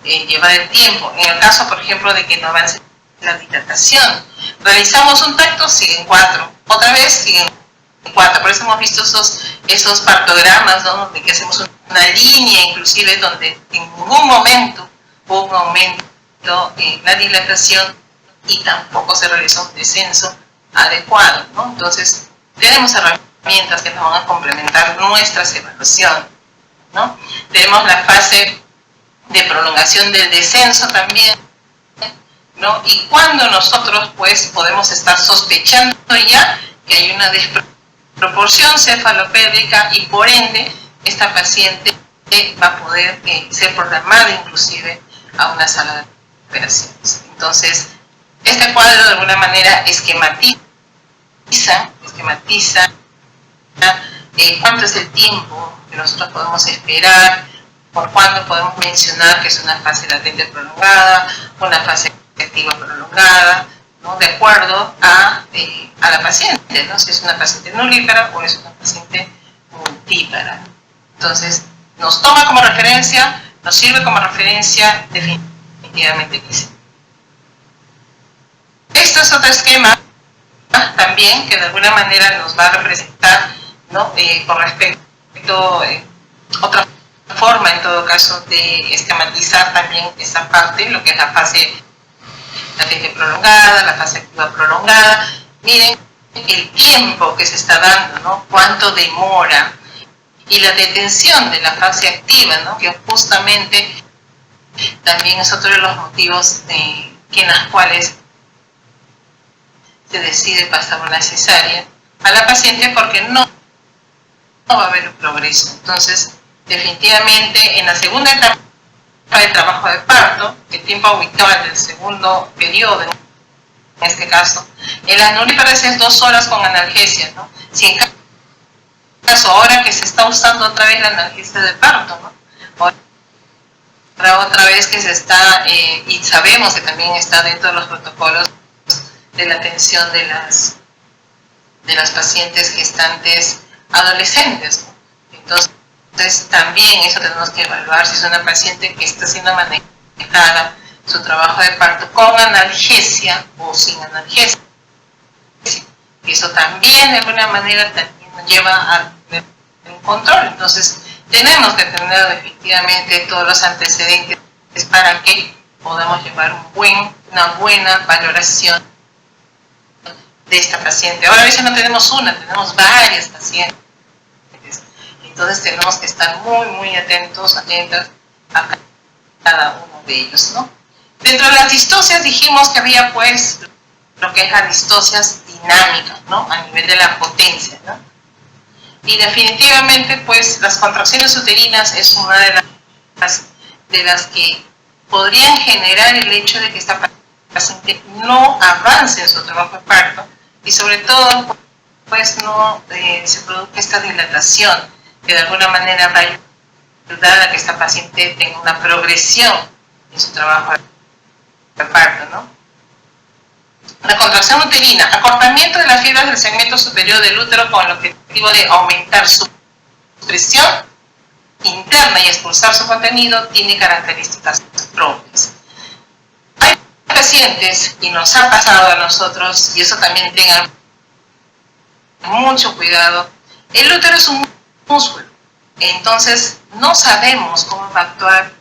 llevar el tiempo. En el caso, por ejemplo, de que no avance la dilatación, realizamos un tacto, siguen 4, otra vez siguen 4, por eso hemos visto esos partogramas, ¿no? Donde que hacemos una línea, inclusive, donde en ningún momento hubo un aumento en la dilatación y tampoco se realizó un descenso adecuado, ¿no? Entonces, tenemos herramientas que nos van a complementar nuestras evaluaciones, ¿no? Tenemos la fase de prolongación del descenso también, ¿no? Y cuando nosotros pues podemos estar sospechando ya que hay una desproporción cefalopélvica y por ende esta paciente va a poder ser programada inclusive a una sala de operaciones. Entonces, este cuadro de alguna manera esquematiza cuánto es el tiempo que nosotros podemos esperar, por cuándo podemos mencionar que es una fase latente prolongada, una fase activa prolongada, ¿no? De acuerdo a la paciente, ¿no? Si es una paciente nulípara o es una paciente multípara. Entonces, nos toma como referencia, nos sirve como referencia, definitivamente que sí. Esto es otro esquema también que de alguna manera nos va a representar, ¿no? Con respecto a otra forma en todo caso de esquematizar también esa parte, lo que es la fase latente prolongada, la fase activa prolongada. Miren el tiempo que se está dando, ¿no? Cuánto demora, y la detención de la fase activa, ¿no? Que justamente también es otro de los motivos en las cuales se decide pasar una cesárea a la paciente, porque no va a haber un progreso. Entonces, definitivamente en la segunda etapa de trabajo de parto, el tiempo habitual del segundo periodo, en este caso, en las nulíparas es 2 horas con analgesia, ¿no? Si en caso ahora que se está usando otra vez la analgesia de parto, ¿no? Otra vez que se está, y sabemos que también está dentro de los protocolos de la atención de las pacientes gestantes adolescentes, ¿no? Entonces también eso tenemos que evaluar si es una paciente que está siendo manejada su trabajo de parto con analgesia o sin analgesia. Y eso también de alguna manera también nos lleva a un control. Entonces tenemos que tener definitivamente todos los antecedentes para que podamos llevar una buena valoración de esta paciente. Ahora a veces no tenemos una, tenemos varias pacientes. Entonces tenemos que estar muy atentas a cada uno de ellos, ¿no? Dentro de las distocias dijimos que había pues lo que es las distocias dinámicas, ¿no? A nivel de la potencia, ¿no? Y definitivamente pues las contracciones uterinas es una de las que podrían generar el hecho de que esta paciente no avance en su trabajo de parto y sobre todo pues no se produzca esta dilatación que de alguna manera va a ayudar a que esta paciente tenga una progresión en su trabajo de parto, ¿no? La contracción uterina, acortamiento de las fibras del segmento superior del útero con el objetivo de aumentar su presión interna y expulsar su contenido, tiene características propias. Hay pacientes, y nos ha pasado a nosotros, y eso también tengan mucho cuidado, el útero es un músculo, entonces no sabemos cómo va a actuar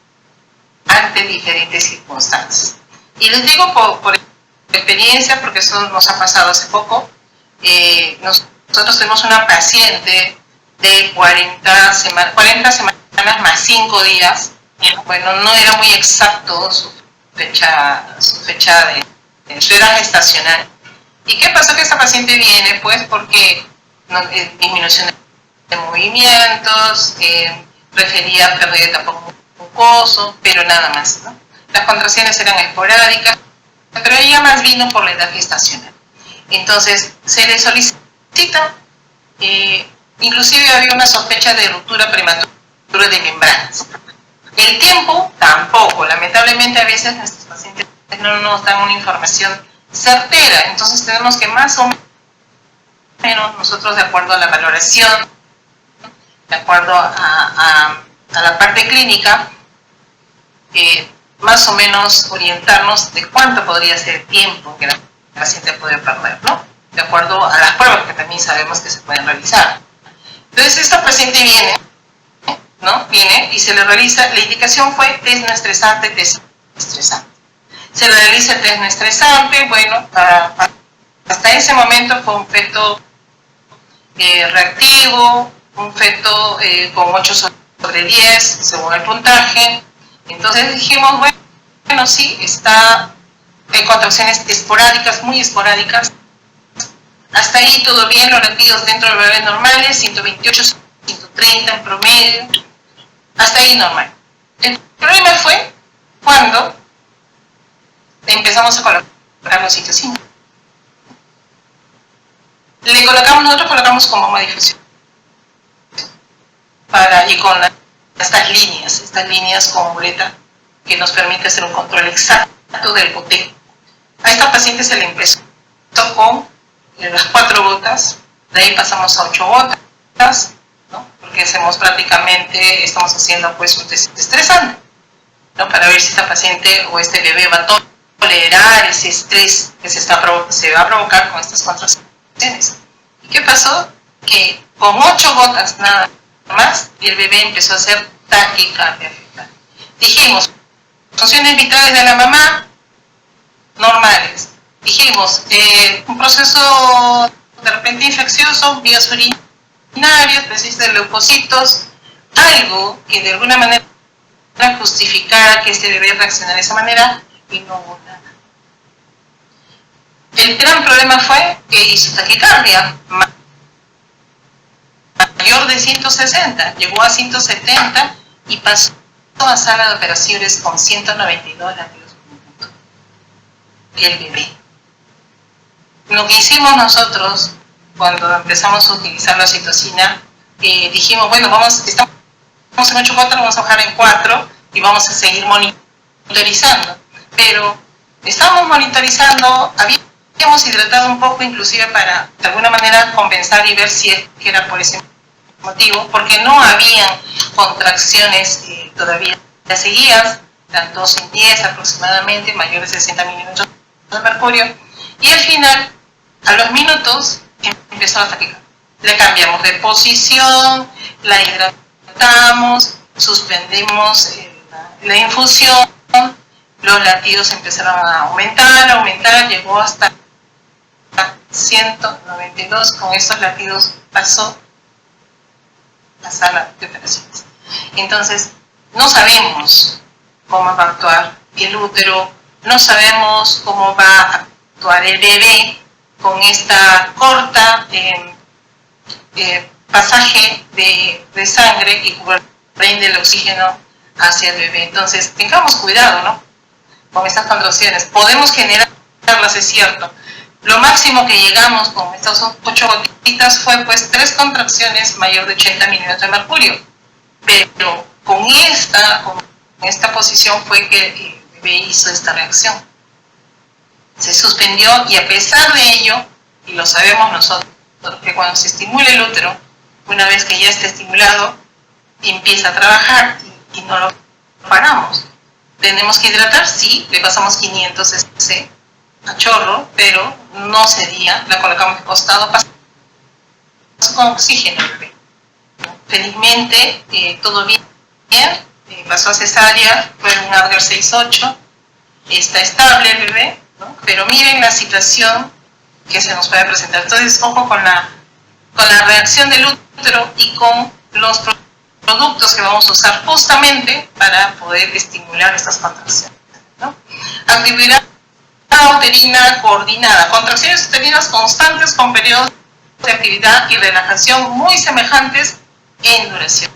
ante diferentes circunstancias. Y les digo por experiencia, porque eso nos ha pasado hace poco. Nosotros tenemos una paciente de 40 semanas más 5 días. Bueno, no era muy exacto su fecha de su edad gestacional. ¿Y qué pasó? Que esta paciente viene pues porque disminución de movimientos, refería a pérdida de tapón mucoso, pero nada más, ¿no? Las contracciones eran esporádicas, pero ella más vino por la edad gestacional. Entonces se le solicita, inclusive había una sospecha de ruptura prematura de membranas. El tiempo tampoco, lamentablemente a veces nuestros pacientes no nos dan una información certera, entonces tenemos que más o menos nosotros, de acuerdo a la valoración, de acuerdo a la parte clínica, más o menos orientarnos de cuánto podría ser el tiempo que la paciente puede perder, ¿no? De acuerdo a las pruebas que también sabemos que se pueden realizar. Entonces esta paciente viene, ¿no? Viene y se le realiza, la indicación fue test no estresante, test estresante. Se le realiza el test no estresante, bueno, hasta ese momento fue un feto reactivo, un feto con 8 sobre 10 según el puntaje. Entonces dijimos, bueno, sí, está en contracciones esporádicas, muy esporádicas. Hasta ahí todo bien, los latidos dentro del bebé normales, 128, 130 en promedio. Hasta ahí normal. El problema fue cuando empezamos a colocar los oxitocina. Nosotros colocamos con bomba de difusión. Y con estas líneas con bureta que nos permite hacer un control exacto del goteo. A esta paciente se le empezó con las 4 gotas, de ahí pasamos a 8 gotas, ¿no? Porque estamos haciendo pues un test estresante, ¿no? Para ver si esta paciente o este bebé va a tolerar ese estrés que se va a provocar con estas contracciones. ¿Y qué pasó? Que con 8 gotas nada más, y el bebé empezó a hacer taquicardia fetal. Dijimos, funciones vitales de la mamá, normales. Dijimos, un proceso de repente infeccioso, vías urinarias, presencia de leucocitos, algo que de alguna manera justificara que este bebé reaccionara de esa manera, y no hubo nada. El gran problema fue que hizo taquicardia mayor de 160, llegó a 170 y pasó a sala de operaciones con 192 latidos por minuto. El bebé. Lo que hicimos nosotros cuando empezamos a utilizar la oxitocina, dijimos, bueno, estamos en 8 gotas, vamos a bajar en 4 y vamos a seguir monitorizando. Pero estábamos monitorizando, habíamos hidratado un poco inclusive para de alguna manera compensar y ver si es que era por ese motivo, porque no habían contracciones todavía seguidas, eran 2 en 10 aproximadamente, mayores de 60 milímetros de mercurio, y al final, a los minutos, empezó la taquicardia. Le cambiamos de posición, la hidratamos, suspendimos la infusión, los latidos empezaron a aumentar, llegó hasta 192, con estos latidos pasó a la sala de operaciones. Entonces, no sabemos cómo va a actuar el útero, no sabemos cómo va a actuar el bebé con esta corta pasaje de sangre y por ende el oxígeno hacia el bebé. Entonces, tengamos cuidado, ¿no?, con estas contracciones. Podemos generarlas, es cierto. Lo máximo que llegamos con estas 8 gotitas fue pues 3 contracciones mayor de 80 milímetros de mercurio. Pero con esta posición fue que el bebé hizo esta reacción. Se suspendió y a pesar de ello, y lo sabemos nosotros, que cuando se estimula el útero, una vez que ya está estimulado, empieza a trabajar y no lo paramos. Tenemos que hidratar, sí, le pasamos 500 cc a chorro, pero no sería, la colocamos de costado, pasamos con oxígeno el bebé. Felizmente, todo bien, pasó a cesárea, fue un Apgar 6.8, está estable el bebé, ¿no? Pero miren la situación que se nos puede presentar. Entonces, ojo con la reacción del útero y con los productos que vamos a usar justamente para poder estimular estas contracciones, ¿no? Actividad uterina coordinada, contracciones uterinas constantes con periodos de actividad y relajación muy semejantes en duración.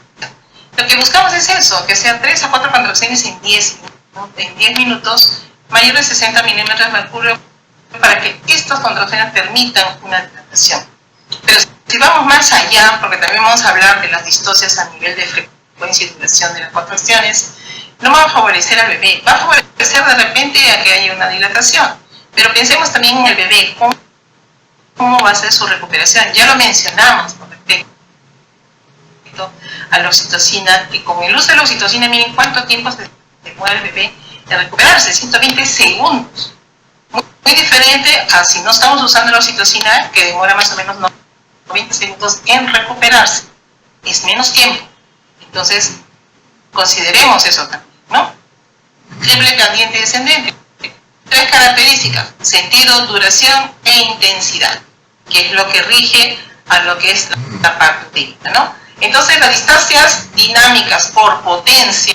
Lo que buscamos es eso, que sean 3 a 4 contracciones en 10 minutos, mayor de 60 milímetros de mercurio, para que estas contracciones permitan una dilatación. Pero si vamos más allá, porque también vamos a hablar de las distocias a nivel de frecuencia y duración de las contracciones, no va a favorecer al bebé, va a favorecer de repente a que haya una dilatación. Pero pensemos también en el bebé, cómo va a ser su recuperación. Ya lo mencionamos con respecto a la oxitocina, que con el uso de la oxitocina, miren cuánto tiempo se demora el bebé de recuperarse, 120 segundos. Muy diferente a si no estamos usando la oxitocina, que demora más o menos 90 segundos en recuperarse. Es menos tiempo. Entonces, consideremos eso también, ¿no? Triple gradiente descendente. 3 características: sentido, duración e intensidad, que es lo que rige a lo que es la parte uterina, ¿no? Entonces, las distancias dinámicas por potencia,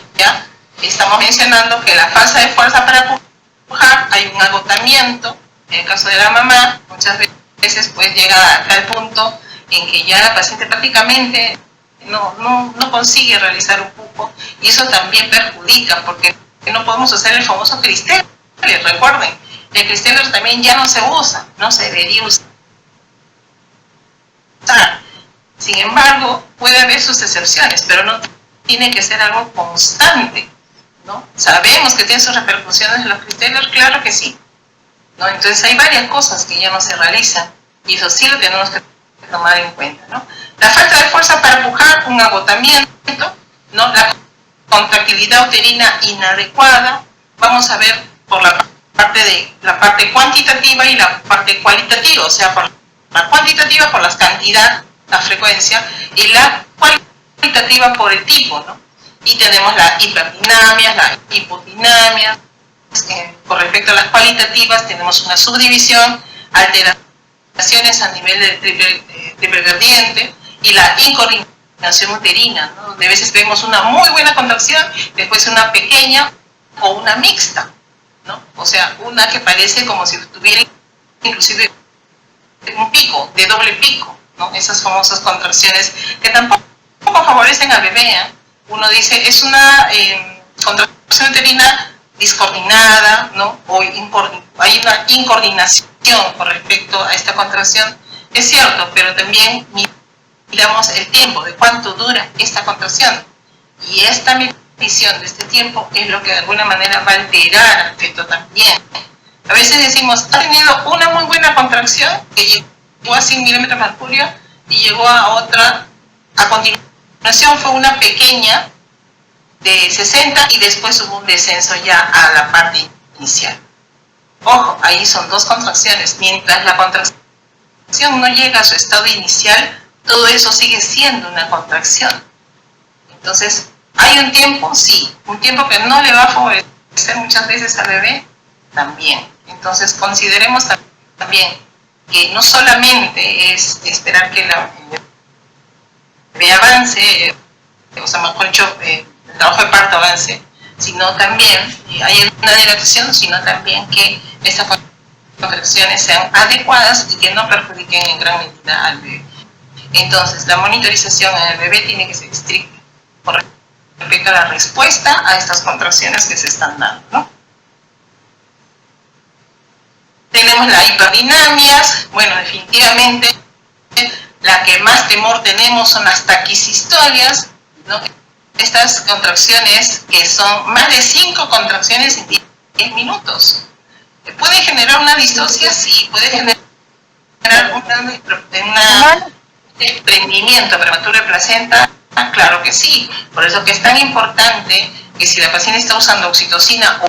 estamos mencionando que la falta de fuerza para empujar, hay un agotamiento. En el caso de la mamá, muchas veces pues llega a tal punto en que ya la paciente prácticamente no consigue realizar un pujo, y eso también perjudica, porque no podemos usar el famoso Cristeller. Recuerden, el Cristeller también ya no se usa, no se debería usar. Sin embargo, puede haber sus excepciones, pero no tiene que ser algo constante, ¿no? Sabemos que tiene sus repercusiones en los Cristeller, claro que sí, ¿no? Entonces hay varias cosas que ya no se realizan, y eso sí lo tenemos que tomar en cuenta, ¿no? La falta de fuerza para empujar, un agotamiento, ¿no? La contractilidad uterina inadecuada. Vamos a ver por la parte cuantitativa y la parte cualitativa, o sea, por la cuantitativa por las cantidades, la frecuencia, y la cualitativa por el tipo, ¿no? Y tenemos la hiperdinamia, la hipodinamia. Con respecto a las cualitativas, tenemos una subdivisión, alteraciones a nivel de triple gradiente y la incoordinación uterina, ¿no? Donde a veces vemos una muy buena contracción, después una pequeña o una mixta, ¿no? O sea, una que parece como si tuviera inclusive un pico, de doble pico, ¿no? Esas famosas contracciones que tampoco favorecen al bebé, ¿eh? Uno dice, es una contracción uterina discoordinada, ¿no? O hay una incoordinación con respecto a esta contracción. Es cierto, pero también miramos el tiempo, de cuánto dura esta contracción. Y esta medición de este tiempo es lo que de alguna manera va a alterar al feto también. A veces decimos, ha tenido una muy buena contracción que llegó a 100 milímetros de mercurio y llegó a otra, a continuación fue una pequeña de 60 y después hubo un descenso ya a la parte inicial. Ojo, ahí son 2 contracciones. Mientras la contracción no llega a su estado inicial, todo eso sigue siendo una contracción. Entonces, ¿hay un tiempo? Sí. ¿Un tiempo que no le va a favorecer muchas veces al bebé? También. Entonces, consideremos también que no solamente es esperar que el bebé avance, o sea, mejor dicho, el trabajo de parto avance, sino también, hay una dilatación, sino también que estas contracciones sean adecuadas y que no perjudiquen en gran medida al bebé. Entonces, la monitorización en el bebé tiene que ser estricta con respecto a la respuesta a estas contracciones que se están dando, ¿no? Tenemos las hiperdinamias. Bueno, definitivamente la que más temor tenemos son las taquisistolias, ¿no? Estas contracciones que son más de 5 contracciones en 10 minutos. ¿Puede generar una distocia? Sí. ¿Puede generar un desprendimiento prematuro de placenta? Claro que sí. Por eso que es tan importante que si la paciente está usando oxitocina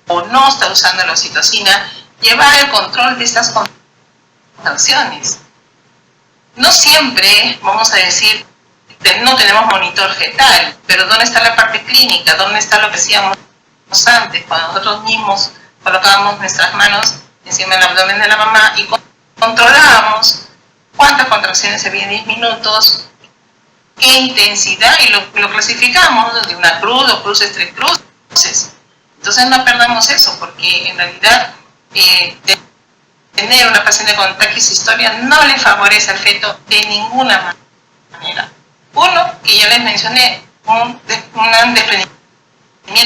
o no está usando la oxitocina, llevar el control de estas contracciones. No siempre, vamos a decir, no tenemos monitor fetal, pero ¿dónde está la parte clínica? ¿Dónde está lo que hacíamos antes, cuando nosotros mismos colocábamos nuestras manos encima del abdomen de la mamá y controlábamos cuántas contracciones se había en 10 minutos, qué intensidad, y lo clasificamos de una cruz o cruces, 3 cruces. Entonces no perdamos eso, porque en realidad tener una paciente con taquisistolia no le favorece al feto de ninguna manera. Uno, que ya les mencioné, un desprendimiento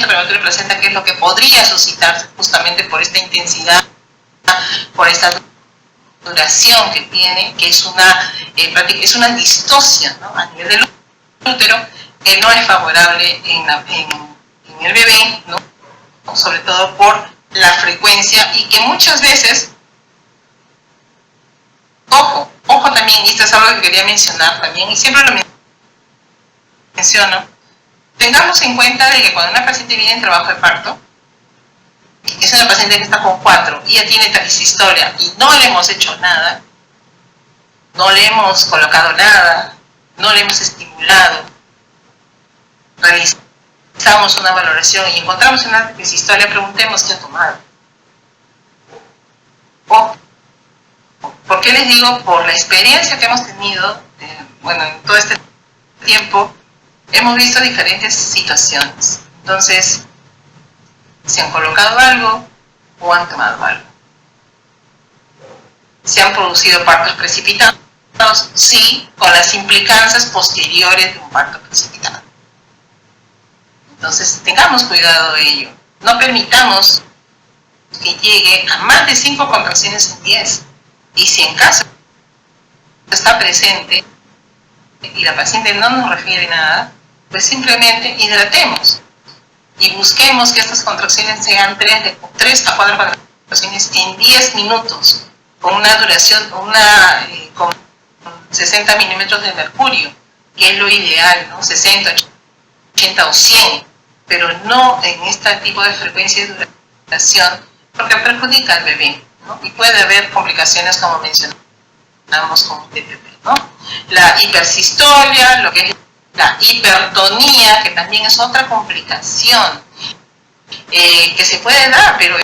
prematuro de placenta, que es lo que podría suscitarse justamente por esta intensidad, por esta duración que tiene, que es una distocia, ¿no?, a nivel del útero, que no es favorable en el bebé, ¿no?, sobre todo por la frecuencia, y que muchas veces, ojo también, y esto es algo que quería mencionar también, y siempre lo menciono, tengamos en cuenta de que cuando una paciente viene en trabajo de parto, es una paciente que está con 4 y ya tiene taquisistolia y no le hemos hecho nada, no le hemos colocado nada, no le hemos estimulado, realizamos una valoración y encontramos una taquisistolia, preguntemos qué ha tomado. ¿Por qué les digo? Por la experiencia que hemos tenido, en todo este tiempo, hemos visto diferentes situaciones. Entonces, ¿se han colocado algo o han tomado algo? ¿Se han producido partos precipitados? Sí, con las implicancias posteriores de un parto precipitado. Entonces, tengamos cuidado de ello. No permitamos que llegue a más de 5 contracciones en 10. Y si en caso está presente y la paciente no nos refiere nada, pues simplemente hidratemos y busquemos que estas contracciones sean 3 a 4 contracciones en 10 minutos, con una duración, con 60 milímetros de mercurio, que es lo ideal, ¿no? 60, 80 o 100, pero no en este tipo de frecuencia de duración, porque perjudica al bebé, ¿no? Y puede haber complicaciones, como mencionamos, como TPP, ¿no? La hipersistolia, lo que es la hipertonía, que también es otra complicación que se puede dar, pero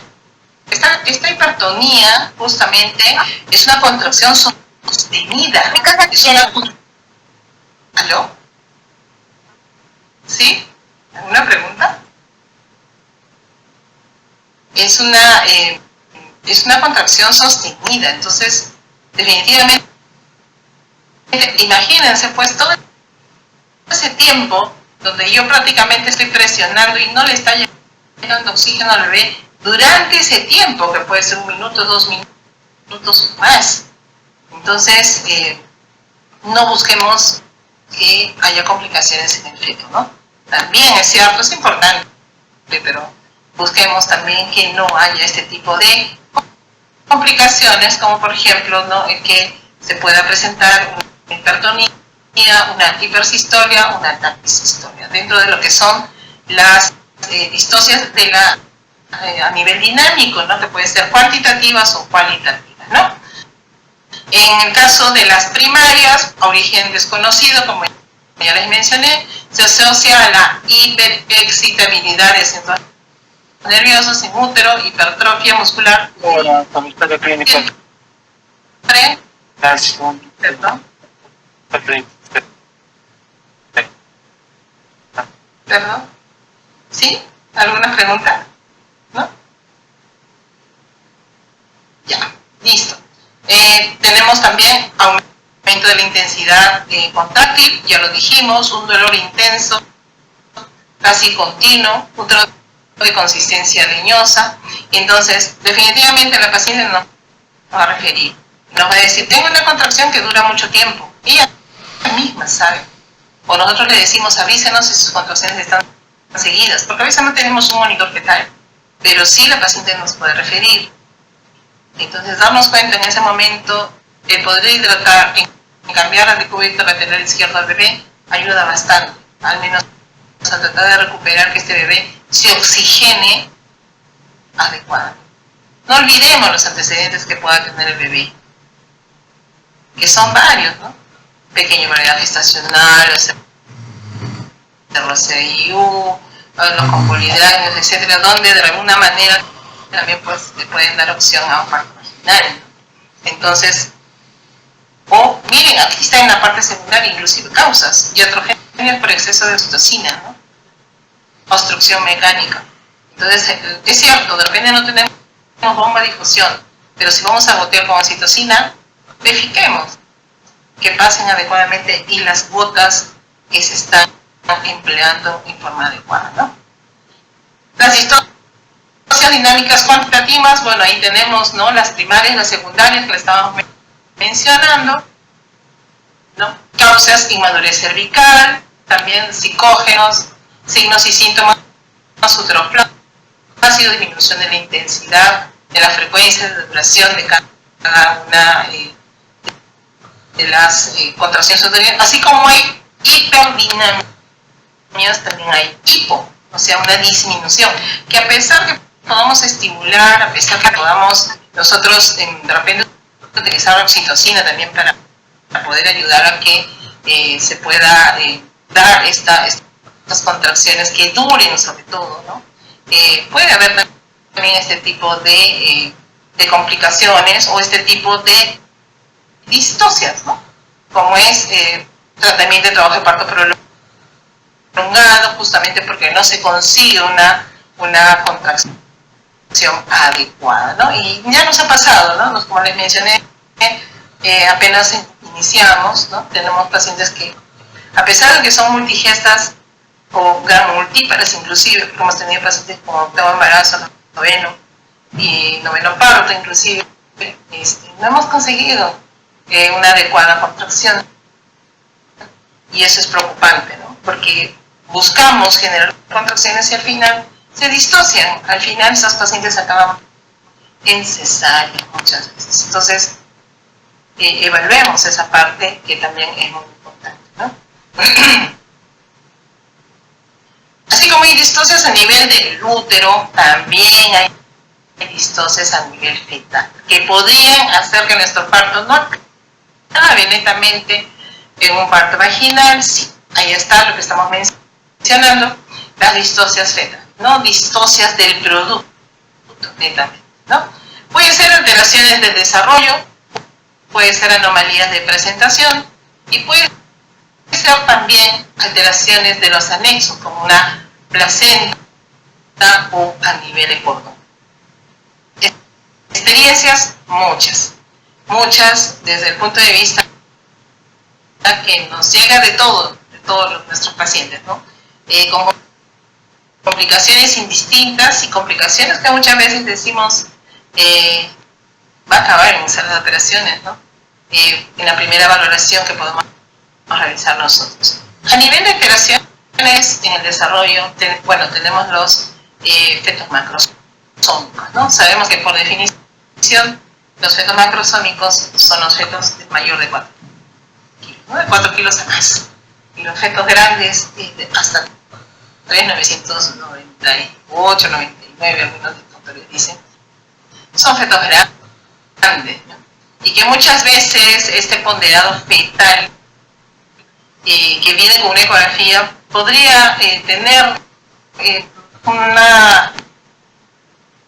esta hipertonía justamente es una contracción sostenida. Es una... ¿Aló? ¿Sí? ¿Alguna pregunta? Es una contracción sostenida, entonces definitivamente, imagínense pues todo ese tiempo donde yo prácticamente estoy presionando y no le está llegando oxígeno al bebé, durante ese tiempo, que puede ser 1 minuto, 2 minutos más. Entonces, no busquemos que haya complicaciones en el feto, ¿no? También es cierto, es importante, pero busquemos también que no haya este tipo de complicaciones, como por ejemplo, ¿no?, que se pueda presentar una hipertonía, una hipersistolia, una taquisistolia, dentro de lo que son las distocias a nivel dinámico, ¿no?, que pueden ser cuantitativas o cualitativas, ¿no? En el caso de las primarias, origen desconocido, como ya les mencioné, se asocia a la hiperexcitabilidad de centros nerviosos en útero, hipertrofia muscular. Hola, con historia clínica. ¿Perdón? ¿Perdón? ¿Sí? ¿Alguna pregunta? ¿No? Ya, listo. Tenemos también aumento de la intensidad contráctil, ya lo dijimos, un dolor intenso, casi continuo, un dolor de consistencia leñosa. Entonces, definitivamente la paciente nos va a referir, nos va a decir, tengo una contracción que dura mucho tiempo. Ella misma sabe. O nosotros le decimos, avísenos si sus contracciones están seguidas, porque a veces no tenemos un monitor fetal, pero sí la paciente nos puede referir. Entonces, darnos cuenta en ese momento, el poder hidratar, en cambiar de cubierto lateral izquierdo al bebé, ayuda bastante, al menos a tratar de recuperar que este bebé se oxigene adecuadamente. No olvidemos los antecedentes que pueda tener el bebé, que son varios, ¿no? Pequeño variedad gestacional, los CIU, los con polidramios, etcétera, donde de alguna manera también pues le pueden dar opción a un parto vaginal. Entonces, o miren, aquí está en la parte secundaria inclusive causas, iatrogenias por exceso de oxitocina, ¿no? Obstrucción mecánica. Entonces, es cierto, de repente no tenemos bomba de difusión, pero si vamos a gotear con oxitocina, verifiquemos que pasen adecuadamente y las gotas que se están empleando en forma adecuada, ¿no? Las distorsiones dinámicas cuantitativas, bueno, ahí tenemos, ¿no?, las primarias, las secundarias que le estábamos mencionando, ¿no? Causas: inmadurez cervical, también psicógenos, signos y síntomas uteroplásido, disminución de la intensidad, de la frecuencia, de duración de cada una de las contracciones uterinas, así como hay hiperdinamias, también hay hipo, o sea, una disminución, que a pesar que podamos estimular, a pesar que podamos nosotros de repente utilizar oxitocina también para poder ayudar a que se pueda dar estas contracciones que duren sobre todo, ¿no? Puede haber también este tipo de complicaciones o este tipo de distocias, ¿no? Como es tratamiento de trabajo de parto prolongado, justamente porque no se consigue una contracción adecuada, ¿no? Y ya nos ha pasado, ¿no? Como les mencioné, apenas iniciamos, ¿no? Tenemos pacientes que, a pesar de que son multigestas o multípares inclusive, porque hemos tenido pacientes con octavo embarazo, noveno y noveno parto inclusive, no hemos conseguido una adecuada contracción, y eso es preocupante, ¿no? Porque buscamos generar contracciones y al final se disocian, al final esas pacientes acaban en cesárea muchas veces. Entonces, evaluemos esa parte que también es muy importante, ¿no? Así como hay distocias a nivel del útero, también hay distocias a nivel fetal, que podrían hacer que nuestro parto no acabe netamente en un parto vaginal. Sí, ahí está lo que estamos mencionando, las distocias fetales, ¿no? Distocias del producto, netamente, ¿no? Pueden ser alteraciones del desarrollo, puede ser anomalías de presentación y puede ser también alteraciones de los anexos, como una placenta o a nivel de cordón. Experiencias, muchas desde el punto de vista que nos llega de todos nuestros pacientes, ¿no? Con complicaciones indistintas y complicaciones que muchas veces decimos va a acabar en esas operaciones, ¿no? En la primera valoración que podemos realizar nosotros. A nivel de alteraciones en el desarrollo, tenemos los fetos macrosómicos, ¿no? Sabemos que por definición los fetos macrosómicos son los fetos de mayor de 4 kilos, ¿no? De 4 kilos a más. Y los fetos grandes hasta 3,998, 99, algunos doctores dicen, son fetos grandes, ¿no? Y que muchas veces este ponderado fetal que viene con una ecografía podría tener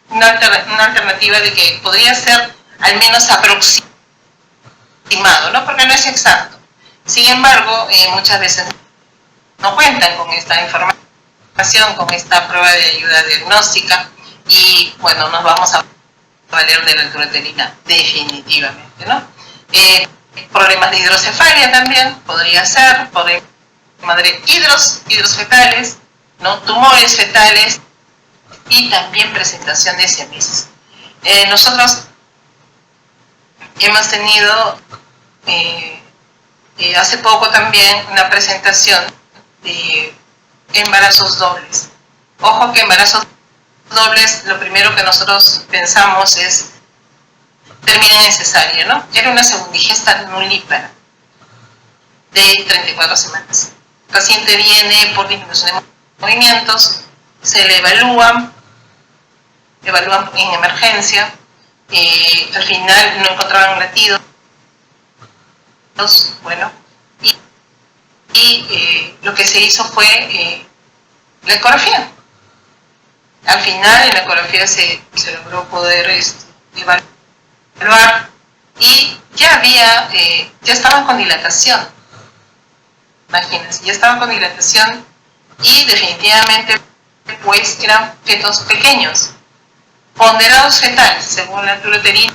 una alternativa de que podría ser al menos aproximado estimado, ¿no? Porque no es exacto. Sin embargo, muchas veces no cuentan con esta información, con esta prueba de ayuda diagnóstica, y bueno, nos vamos a valer de la altura uterina definitivamente, ¿no? Problemas de hidrocefalia también podría ser, problemas de hidrosfetales, ¿no? Tumores fetales y también presentación de siameses. Nosotros hemos tenido hace poco también una presentación de embarazos dobles. Ojo que embarazos dobles, lo primero que nosotros pensamos es termina en cesárea, ¿no? Era una segundigesta nulípara de 34 semanas. El paciente viene por disminución de movimientos, se le evalúan en emergencia, al final no encontraban latidos, bueno, y lo que se hizo fue la ecografía. Al final en la ecografía se logró poder evaluar y ya estaban con dilatación. Imagínense, ya estaban con dilatación y definitivamente pues eran fetos pequeños, ponderados fetales, según la altura uterina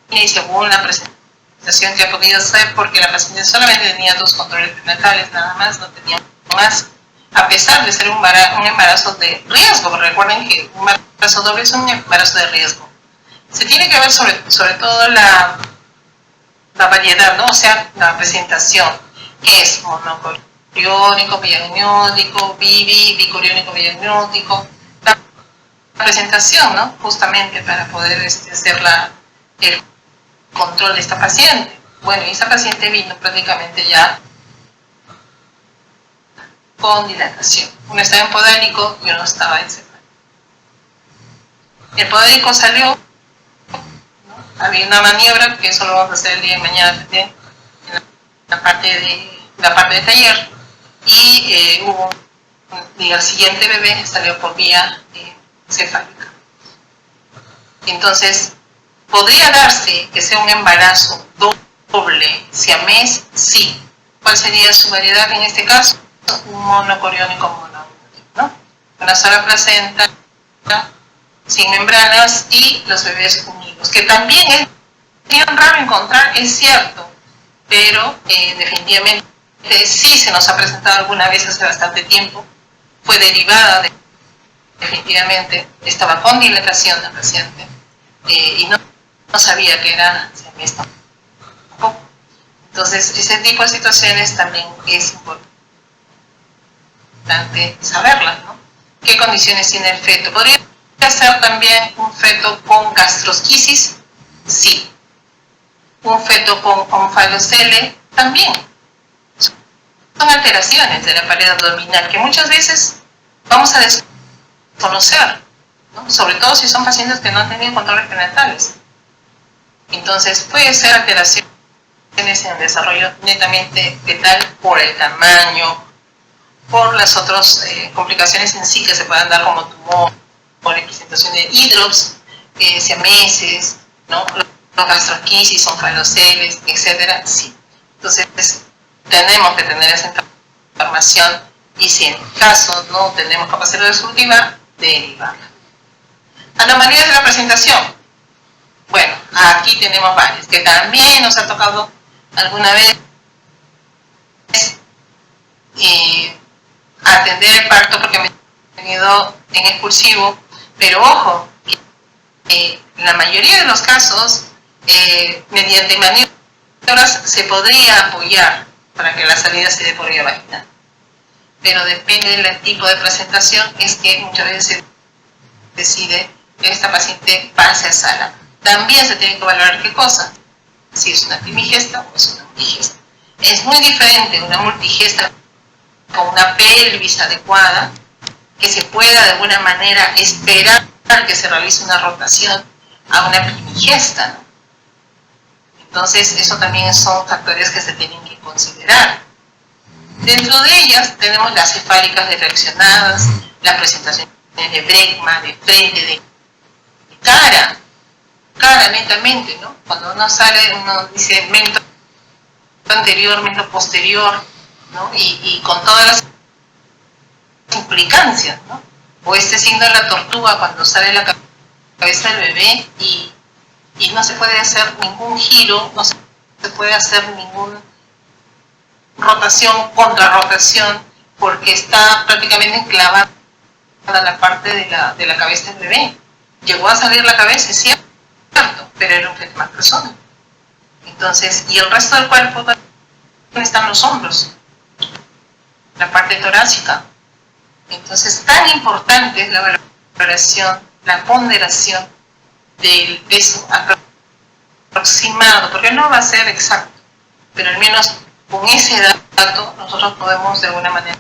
y según la presentación que ha podido hacer, porque la paciente solamente tenía 2 controles prenatales, nada más, no tenía más, a pesar de ser un embarazo de riesgo. Recuerden que un embarazo doble es un embarazo de riesgo. Se tiene que ver sobre todo la variedad, ¿no? O sea, la presentación, que es monocoriónico, biamniótico, bicoriónico, biamniótico, la presentación, ¿no? Justamente para poder hacer el control de esta paciente. Bueno, y esta paciente vino prácticamente ya con dilatación. Uno estaba en podálico y uno estaba en cefálico. El podálico salió, ¿no? Había una maniobra, que eso lo vamos a hacer el día de mañana también, en la parte de taller, y el siguiente bebé salió por vía cefálica. Entonces, ¿podría darse que sea un embarazo doble siamés? Sí. ¿Cuál sería su variedad en este caso? Un monocoriónico monoamniótico, ¿no? Una sola placenta, sin membranas y los bebés unidos, que también es bien raro encontrar, es cierto, pero definitivamente sí se nos ha presentado alguna vez hace bastante tiempo, fue derivada definitivamente, estaba con dilatación la paciente y no sabía que era siamés tampoco. Entonces, ese tipo de situaciones también es importante saberlas, ¿no? ¿Qué condiciones tiene el feto? ¿Podría ser también un feto con gastrosquisis? Sí. ¿Un feto con onfalocele? También. Son alteraciones de la pared abdominal que muchas veces vamos a desconocer, ¿no? Sobre todo si son pacientes que no han tenido controles prenatales. Entonces, puede ser alteraciones en el desarrollo netamente fetal por el tamaño, por las otras complicaciones en sí que se puedan dar, como tumor, por la presentación de hidrops, siameses, ¿no? Los gastrosquisis, onfaloceles, etcétera, sí. Entonces, tenemos que tener esa información y si en caso no tenemos capacidad resolutiva, derivarla. Anomalías de la presentación. Bueno, aquí tenemos varias, que también nos ha tocado alguna vez atender el parto porque me he tenido en expulsivo, pero ojo, la mayoría de los casos, mediante maniobras se podría apoyar para que la salida se dé por vía vaginal. Pero depende del tipo de presentación, es que muchas veces se decide que esta paciente pase a sala. También se tiene que valorar qué cosa, si es una primigesta o es una multigesta. Es muy diferente una multigesta con una pelvis adecuada, que se pueda de alguna manera esperar que se realice una rotación, a una primigesta, ¿no? Entonces, eso también son factores que se tienen que considerar. Dentro de ellas tenemos las cefálicas reaccionadas, las presentaciones de brecma, de frente, de cara netamente, ¿no? Cuando uno sale, uno dice mento anteriormente o posterior, ¿no? Y con todas las implicancias, ¿no? O este signo de la tortuga cuando sale la cabeza del bebé y no se puede hacer ningún giro, no se puede hacer ninguna rotación, contrarrotación, porque está prácticamente enclavada la parte de la cabeza del bebé. Llegó a salir la cabeza, es cierto, pero era un feto más persona. Entonces, y el resto del cuerpo están los hombros, la parte torácica. Entonces, tan importante es la valoración, la ponderación del peso aproximado, porque no va a ser exacto, pero al menos con ese dato nosotros podemos de alguna manera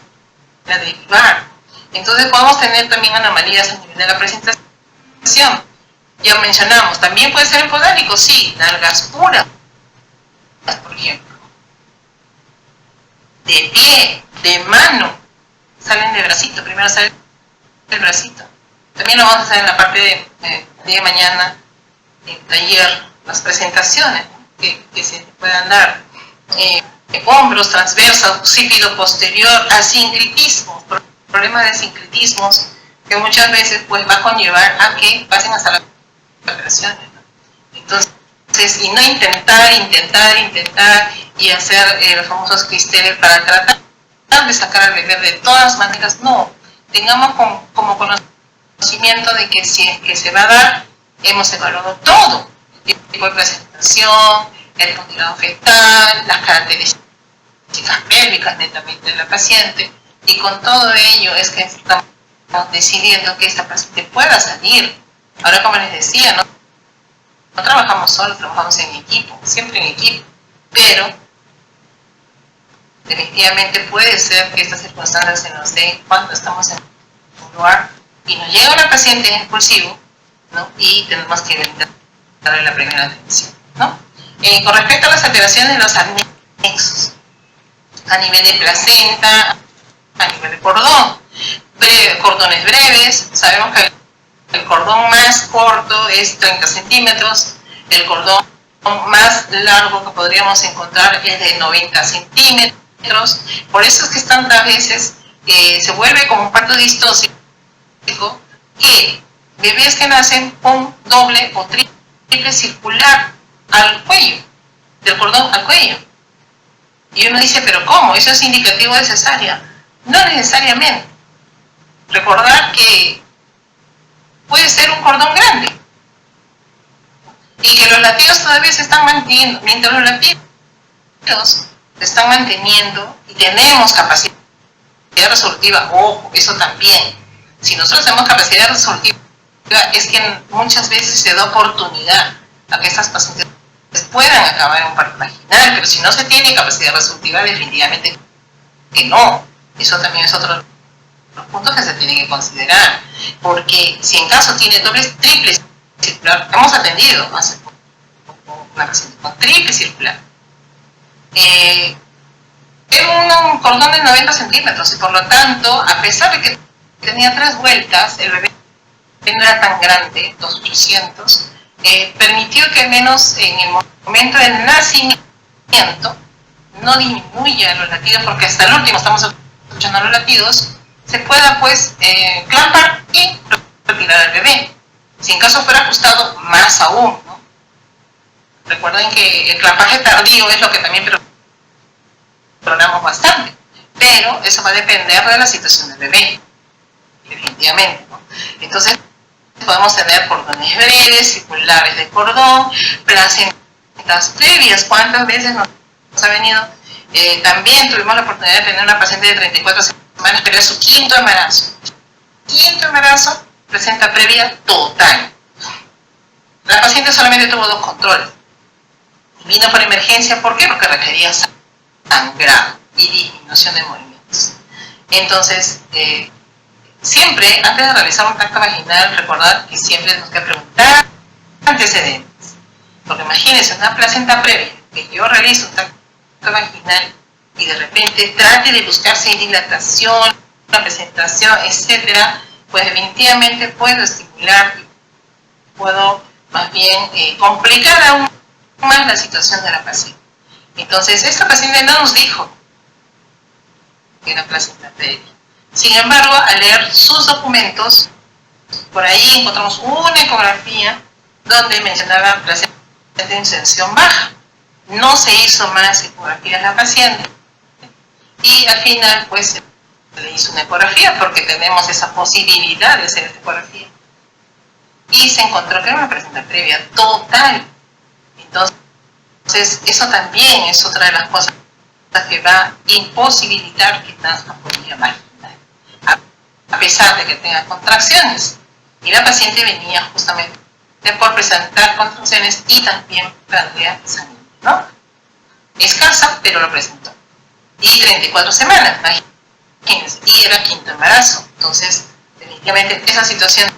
derivar. Entonces podemos tener también anomalías a nivel de la presentación. Ya mencionamos, también puede ser hipodálico, sí, nalgas puras, por ejemplo. De pie, de mano, salen de bracito, primero sale el bracito. También lo vamos a hacer en la parte de mañana, en taller, las presentaciones, ¿no? que se puedan dar. Hombros, transversos, occipito posterior, asinclitismo, problemas de sincretismos que muchas veces pues va a conllevar a que pasen hasta las operaciones, ¿no? Entonces, y no intentar y hacer los famosos cristeles para tratar de sacar al bebé de todas maneras, no, tengamos como conocimiento de que si es que se va a dar, hemos evaluado todo, el tipo de presentación, el contenido fetal, las características pélvicas netamente de la paciente, y con todo ello es que estamos decidiendo que esta paciente pueda salir. Ahora, como les decía, no trabajamos solos, trabajamos en equipo, siempre en equipo, pero definitivamente puede ser que estas circunstancias se nos den cuando estamos en un lugar y nos llega una paciente expulsivo, ¿no? Y tenemos que darle la primera atención, ¿no? Con respecto a las alteraciones de los anexos, a nivel de placenta, a nivel de cordón, cordones breves, sabemos que el cordón más corto es 30 centímetros, el cordón más largo que podríamos encontrar es de 90 centímetros, por eso es que tantas veces se vuelve como un parto distóxico, que bebés que nacen con doble o triple circular al cuello, del cordón al cuello. Y uno dice, ¿pero cómo? ¿Eso es indicativo de cesárea? No necesariamente. Recordar que puede ser un cordón grande y que los latidos todavía se están manteniendo. Mientras los latidos se están manteniendo y tenemos capacidad resolutiva, ojo, eso también. Si nosotros tenemos capacidad resolutiva, es que muchas veces se da oportunidad a que estas pacientes puedan acabar en un parto vaginal, pero si no se tiene capacidad resolutiva, definitivamente que no. Eso también es otro de los puntos que se tienen que considerar, porque si en caso tiene doble, triple circular, hemos atendido hace poco una paciente con triple circular, era un cordón de 90 centímetros y por lo tanto, a pesar de que tenía 3 vueltas, el bebé no era tan grande, 2.800, permitió que al menos en el momento del nacimiento no disminuya los latidos, porque hasta el último estamos escuchando los latidos, se pueda pues clampar y retirar al bebé. Si en caso fuera ajustado, más aún, ¿no? Recuerden que el clampaje tardío es lo que también programamos bastante, pero eso va a depender de la situación del bebé, definitivamente, ¿no? Entonces podemos tener cordones breves, circulares de cordón, placentas previas. ¿Cuántas veces nos ha venido? También tuvimos la oportunidad de tener una paciente de 34 semanas, pero es su quinto embarazo. Quinto embarazo, placenta previa total. La paciente solamente tuvo 2 controles. Vino por emergencia, ¿por qué? Porque requería sangrado y disminución de movimientos. Entonces, siempre, antes de realizar un tacto vaginal, recordar que siempre tenemos que preguntar antecedentes. Porque imagínense, una placenta previa, que yo realizo un tacto vaginal y de repente trate de buscarse dilatación, una presentación, etcétera, pues definitivamente puedo estimular y puedo más bien complicar aún más la situación de la paciente. Entonces, esta paciente no nos dijo que era placenta previa. Sin embargo, al leer sus documentos, por ahí encontramos una ecografía donde mencionaba placenta de inserción baja. No se hizo más ecografía a la paciente y al final pues se le hizo una ecografía porque tenemos esa posibilidad de hacer esta ecografía y se encontró que era una placenta previa total. Entonces eso también es otra de las cosas que va a imposibilitar que nazca por vía vaginal, a pesar de que tenga contracciones. Y la paciente venía justamente por presentar contracciones y también pérdida sanguínea, ¿no? Escasa, pero lo presentó. Y 34 semanas, imagínense, y era quinto embarazo. Entonces, definitivamente esa situación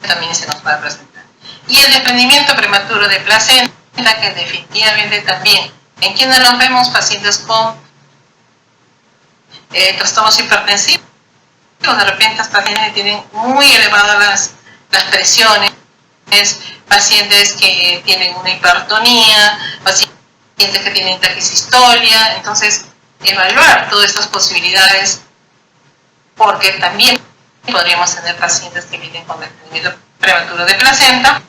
también se nos puede presentar. Y el desprendimiento prematuro de placenta, que definitivamente también, en quienes nos vemos pacientes con trastornos hipertensivos, de repente las pacientes tienen muy elevadas las presiones, pacientes que tienen una hipertonía, pacientes que tienen taquisistolia. Entonces, evaluar todas estas posibilidades, porque también podríamos tener pacientes que vienen con desprendimiento prematuro de placenta,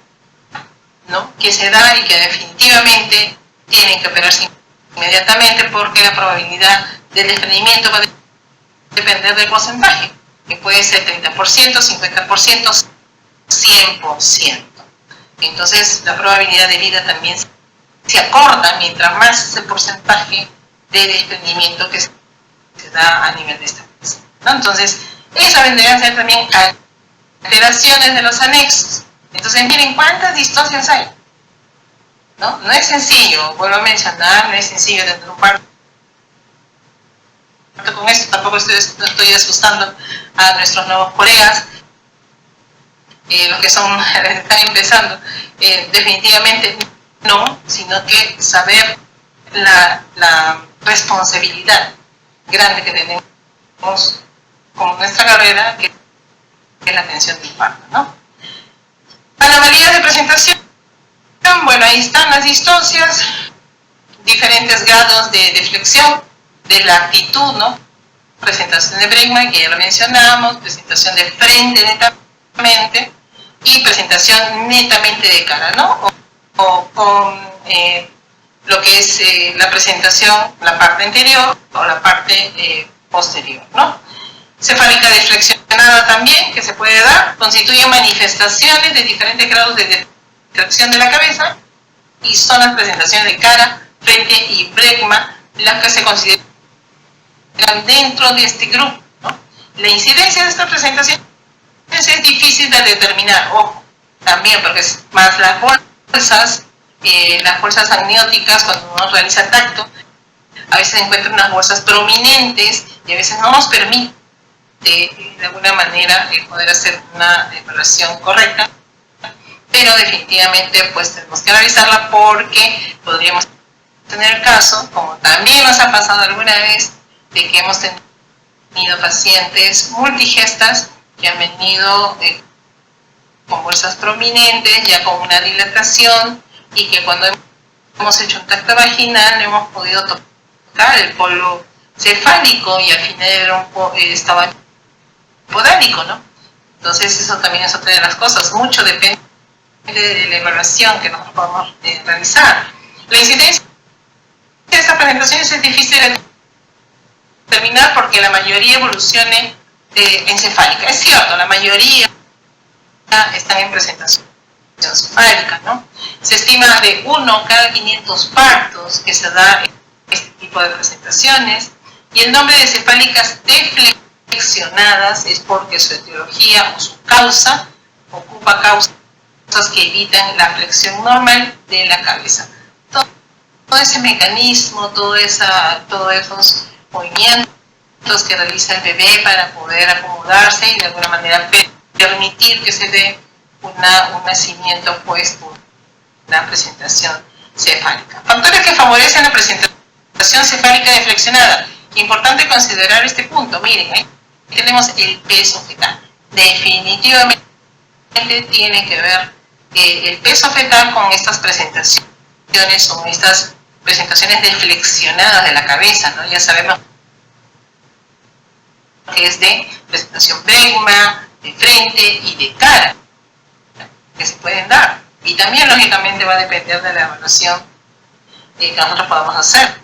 ¿no? Que se da y que definitivamente tienen que operarse inmediatamente, porque la probabilidad del desprendimiento va a depender del porcentaje, que puede ser 30%, 50%, 100%. Entonces, la probabilidad de vida también se acorta mientras más ese porcentaje de desprendimiento que se da a nivel de esta paciente, ¿no? Entonces, esa vendría a ser también alteraciones de los anexos. Entonces, miren cuántas distocias hay, ¿no? No es sencillo, vuelvo a mencionar, no es sencillo tener un parto. Con esto tampoco estoy asustando a nuestros nuevos colegas, los que están empezando. Definitivamente no, sino que saber la responsabilidad grande que tenemos como nuestra carrera, que es la atención del parto, ¿no? Anomalías de presentación, bueno, ahí están las distocias, diferentes grados de flexión de la actitud, ¿no? Presentación de Bregman, que ya lo mencionamos, presentación de frente netamente y presentación netamente de cara, ¿no? O con lo que es la presentación, la parte anterior o la parte posterior, ¿no? Cefálica deflexionada también, que se puede dar, constituye manifestaciones de diferentes grados de deflexión de la cabeza, y son las presentaciones de cara, frente y bregma las que se consideran dentro de este grupo, ¿no? La incidencia de esta presentación es difícil de determinar, ojo, también porque es más las bolsas amnióticas, cuando uno realiza tacto, a veces se encuentran unas bolsas prominentes y a veces no nos permite de alguna manera poder hacer una evaluación correcta, pero definitivamente pues tenemos que analizarla, porque podríamos tener el caso, como también nos ha pasado alguna vez, de que hemos tenido pacientes multigestas que han venido con bolsas prominentes, ya con una dilatación, y que cuando hemos hecho un tacto vaginal no hemos podido tocar el polo cefálico y al final estaba podálico, ¿no? Entonces eso también es otra de las cosas. Mucho depende de la evaluación que nosotros podemos realizar. La incidencia de estas presentaciones es difícil de determinar porque la mayoría evolucione encefálica. Es cierto, la mayoría están en presentación cefálica, ¿no? Se estima de 1 cada 500 partos que se da este tipo de presentaciones, y el nombre de cefálicas deflexionadas es porque su etiología o su causa ocupa causas que evitan la flexión normal de la cabeza. Todo ese mecanismo, todos esos movimientos que realiza el bebé para poder acomodarse y de alguna manera permitir que se dé un nacimiento pues por la presentación cefálica. Factores que favorecen la presentación cefálica deflexionada. Importante considerar este punto. Miren, ahí tenemos el peso fetal. Definitivamente tiene que ver el peso fetal con estas presentaciones o estas presentaciones deflexionadas de la cabeza, ¿no? Ya sabemos que es de presentación bregma, de frente y de cara, que se pueden dar. Y también, lógicamente, va a depender de la evaluación que nosotros podamos hacer.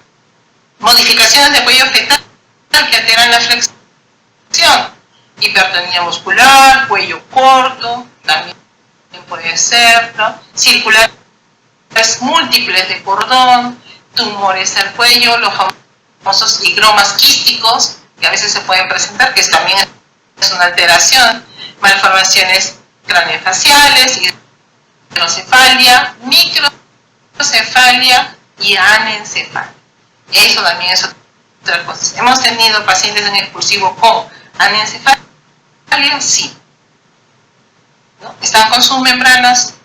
Modificaciones de cuello fetal que alteran la flexión. Hipertonía muscular, cuello corto, también puede ser, ¿no? Circulares múltiples de cordón, tumores al cuello, los famosos higromas quísticos, que a veces se pueden presentar, que también es una alteración, malformaciones craneofaciales, hidrocefalia, microcefalia y anencefalia. Eso también es otra cosa. Hemos tenido pacientes en expulsivo con anencefalia, sí, ¿no? Están con sus membranas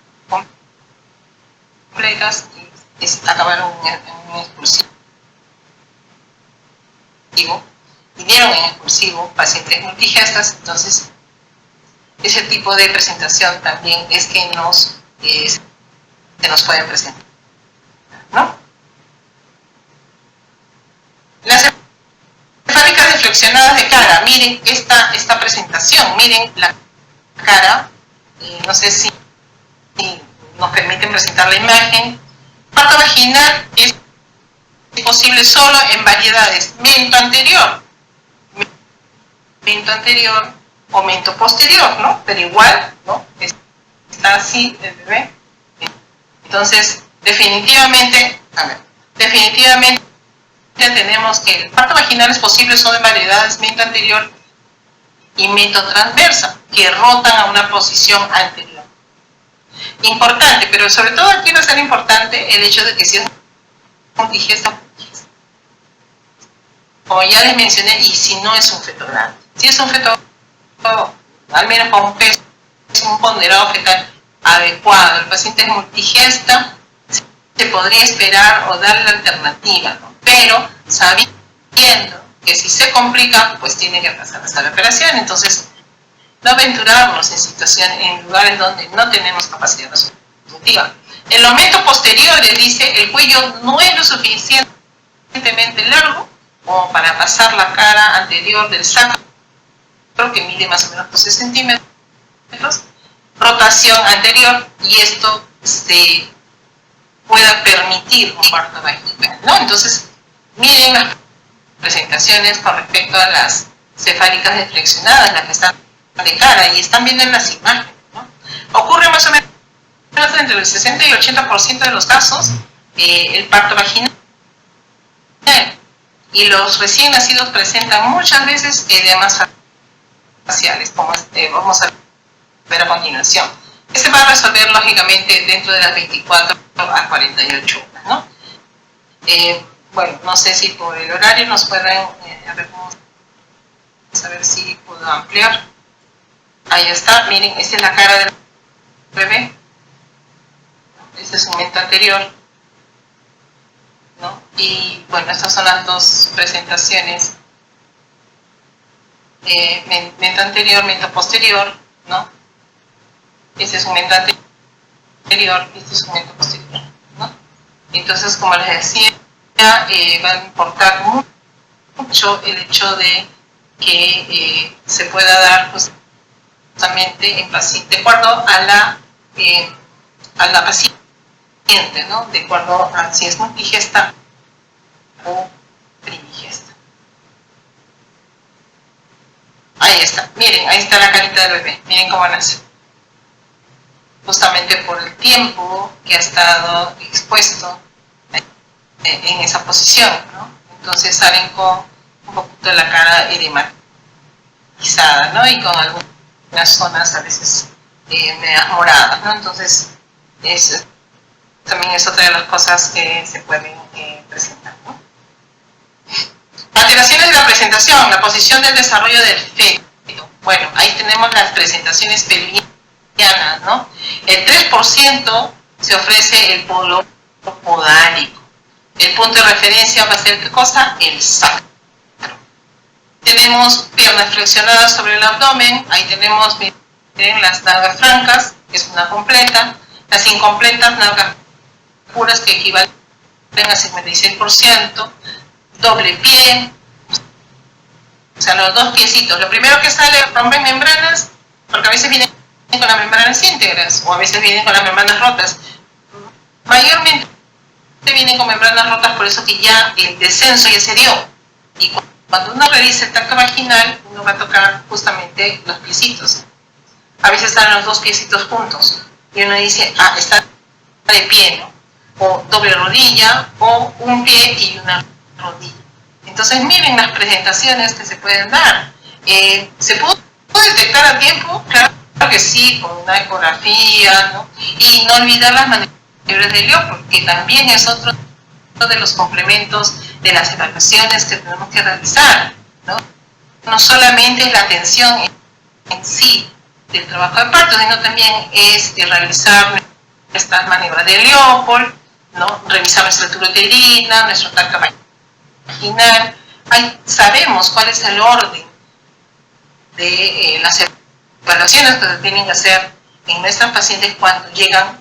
completas y acabaron en un expulsivo. Y dieron en expulsivo pacientes multigestas, entonces ese tipo de presentación también es que se nos puede presentar, ¿no? Las cefálicas deflexionadas de cara, miren esta presentación, miren la cara, no sé si nos permiten presentar la imagen. Parto vaginal es posible solo en variedades mento anterior o mento posterior, ¿no? Pero igual, ¿no? Está así el bebé. Entonces, definitivamente tenemos que el parto vaginal es posible solo en variedades mento anterior y mento transversa, que rotan a una posición anterior. Importante, pero sobre todo aquí va a ser importante el hecho de que si es multigesta, como ya les mencioné, y si no es un feto grande. Si es un feto, al menos con un peso, un ponderado fetal adecuado, el paciente es multigesta, se podría esperar o dar la alternativa, ¿no? Pero sabiendo que si se complica, pues tiene que pasar hasta la operación. Entonces, no aventurarnos en lugares donde no tenemos capacidad resolutiva. En el momento posterior, les dice, el cuello no es lo suficientemente largo como para pasar la cara anterior del sacro, que mide más o menos 12 centímetros, rotación anterior, y esto pueda permitir un parto vaginal, ¿no? Entonces, miren las presentaciones con respecto a las cefálicas deflexionadas, las que están de cara, y están viendo en las imágenes, ¿no? Ocurre más o menos entre el 60 y el 80% de los casos el parto vaginal, y los recién nacidos presentan muchas veces edemas faciales, como vamos a ver a continuación. Se va a resolver lógicamente dentro de las 24 a 48 horas, ¿no? Bueno, no sé si por el horario nos pueden, vamos a ver si puedo ampliar. Ahí está, miren, esta es la cara del bebé. Este es un mento anterior, ¿no? Y bueno, estas son las dos presentaciones. Mento anterior, mento posterior, ¿no? Este es un mento anterior, este es un mento posterior, ¿no? Entonces, como les decía, va a importar mucho el hecho de que se pueda dar justamente en paciente, de acuerdo a la paciente, ¿no? De acuerdo a si es multigesta o primigesta. Ahí está, miren, ahí está la carita del bebé, miren cómo nace. Justamente por el tiempo que ha estado expuesto en esa posición, ¿no? Entonces salen con un poquito de la cara edematizada, ¿no? Y con algunas zonas a veces medias moradas, ¿no? Entonces, eso también es otra de las cosas que se pueden presentar, ¿no? Alteraciones de la presentación, la posición del desarrollo del feto. Bueno, ahí tenemos las presentaciones pelvianas, ¿no? El 3% se ofrece el polo podálico. El punto de referencia va a ser, ¿qué cosa? El sacro. Tenemos piernas flexionadas sobre el abdomen. Ahí tenemos, miren, las nalgas francas, que es una completa. Las incompletas, nalgas puras, que equivalen en el 56%, doble pie, o sea, los dos piecitos. Lo primero que sale, rompen membranas, porque a veces vienen con las membranas íntegras, o a veces vienen con las membranas rotas. Mayormente vienen con membranas rotas, por eso que ya el descenso ya se dio. Y cuando uno revisa el tracto vaginal, uno va a tocar justamente los piecitos. A veces están los dos piecitos juntos. Y uno dice, ah, está de pie, ¿no? O doble rodilla, o un pie y una rodilla. Entonces miren las presentaciones que se pueden dar. ¿Se pudo detectar a tiempo? Claro que sí, con una ecografía, ¿no? Y no olvidar las maniobras de Leo, porque también es otro de los complementos de las evaluaciones que tenemos que realizar, ¿no? No solamente es la atención en sí del trabajo de parto, sino también es realizar estas maniobras de Leopold, ¿no? Revisar nuestra turoterina, nuestro tracto vaginal. Sabemos cuál es el orden de las evaluaciones que se tienen que hacer en nuestras pacientes cuando llegan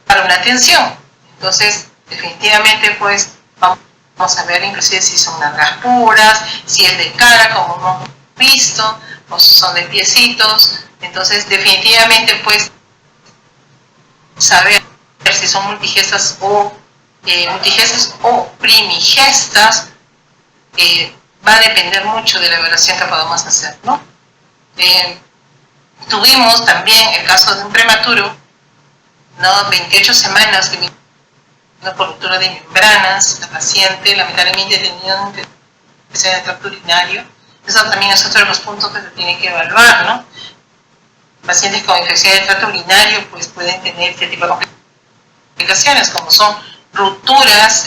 para una atención. Entonces, definitivamente, pues, vamos a ver inclusive si son nalgas puras, si es de cara, como hemos visto, o si son de piecitos. Entonces, definitivamente, pues, saber si son multigestas o primigestas va a depender mucho de la evaluación que podamos hacer, ¿no? Tuvimos también el caso de un prematuro, ¿no? 28 semanas que vino por ruptura de membranas. La paciente lamentablemente tenía una infección de tracto urinario. Eso también es otro de los puntos que se tiene que evaluar, ¿no? Pacientes con infección de tracto urinario pues pueden tener este tipo de complicaciones, como son rupturas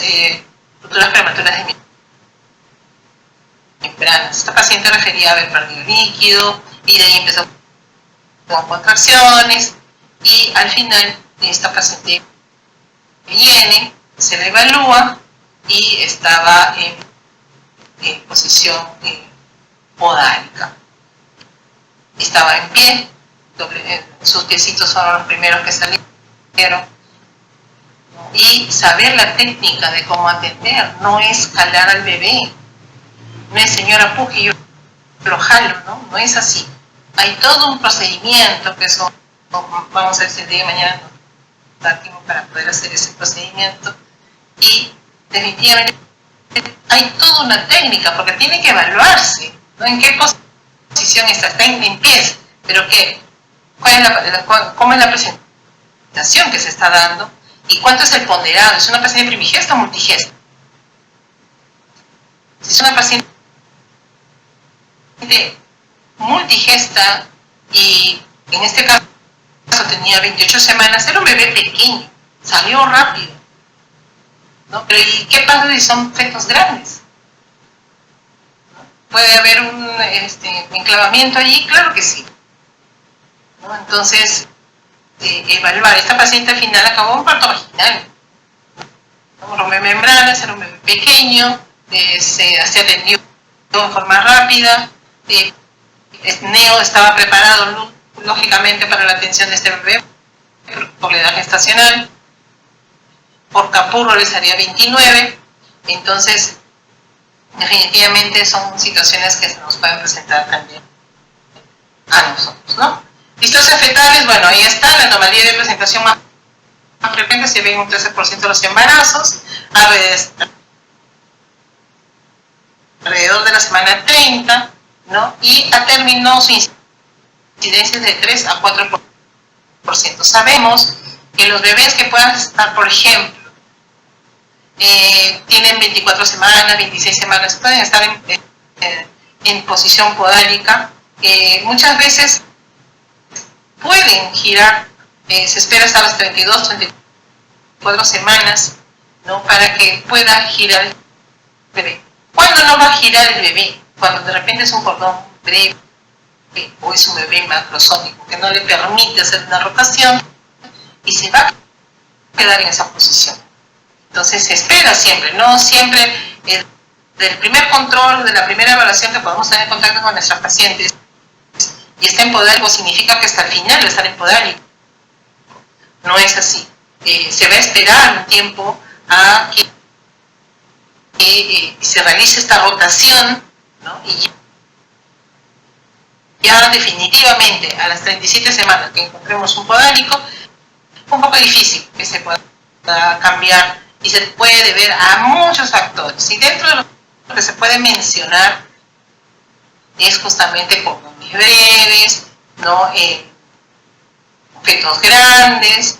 prematuras de membranas. Esta paciente refería haber perdido líquido y de ahí empezó con contracciones, y al final esta paciente viene, se la evalúa y estaba en posición podálica. Estaba en pie, sus piecitos fueron los primeros que salieron. Y saber la técnica de cómo atender, no es jalar al bebé, no es señora empuje, yo lo jalo, ¿no? No es así. Hay todo un procedimiento, que eso vamos a ver si el día de mañana nos da tiempo para poder hacer ese procedimiento. Y definitivamente hay toda una técnica, porque tiene que evaluarse, ¿no? ¿En qué posición está? Está en pies, pero ¿cómo es la presentación que se está dando? ¿Y cuánto es el ponderado? ¿Es una paciente primigesta o multigesta? Si es una paciente multigesta y en este caso tenía 28 semanas, era un bebé pequeño, salió rápido, ¿no? Pero ¿y qué pasa si son fetos grandes? ¿Puede haber un enclavamiento allí? Claro que sí, ¿no? Entonces, evaluar. Esta paciente al final acabó un parto vaginal, ¿no? Rompió membranas, era un bebé pequeño, se atendió de forma rápida. Neo estaba preparado lógicamente para la atención de este bebé por la edad gestacional. Por Capurro les haría 29. Entonces, definitivamente son situaciones que se nos pueden presentar también a nosotros, ¿no? Distoncias fetales, bueno, ahí está, la anomalía de presentación más frecuente se ve en un 13% de los embarazos, alrededor de la semana 30, ¿no? Y a término su incidencia es de 3 a 4%. Sabemos que los bebés que puedan estar, por ejemplo, tienen 24 semanas, 26 semanas, pueden estar en posición podálica, muchas veces pueden girar, se espera hasta las 32, 34 semanas, ¿no? Para que pueda girar el bebé. ¿Cuándo no va a girar el bebé? Cuando de repente es un cordón breve o es un bebé macrosómico que no le permite hacer una rotación y se va a quedar en esa posición. Entonces se espera siempre, no siempre del primer control, de la primera evaluación que podemos tener contacto con nuestras pacientes y está en podálico significa que hasta el final va a estar en podálico. No es así. Se va a esperar un tiempo a que se realice esta rotación, ¿no? Y ya definitivamente a las 37 semanas que encontremos un podálico, un poco difícil que se pueda cambiar y se puede deber a muchos factores. Y dentro de lo que se puede mencionar es justamente cordones breves, ¿no? Fetos grandes,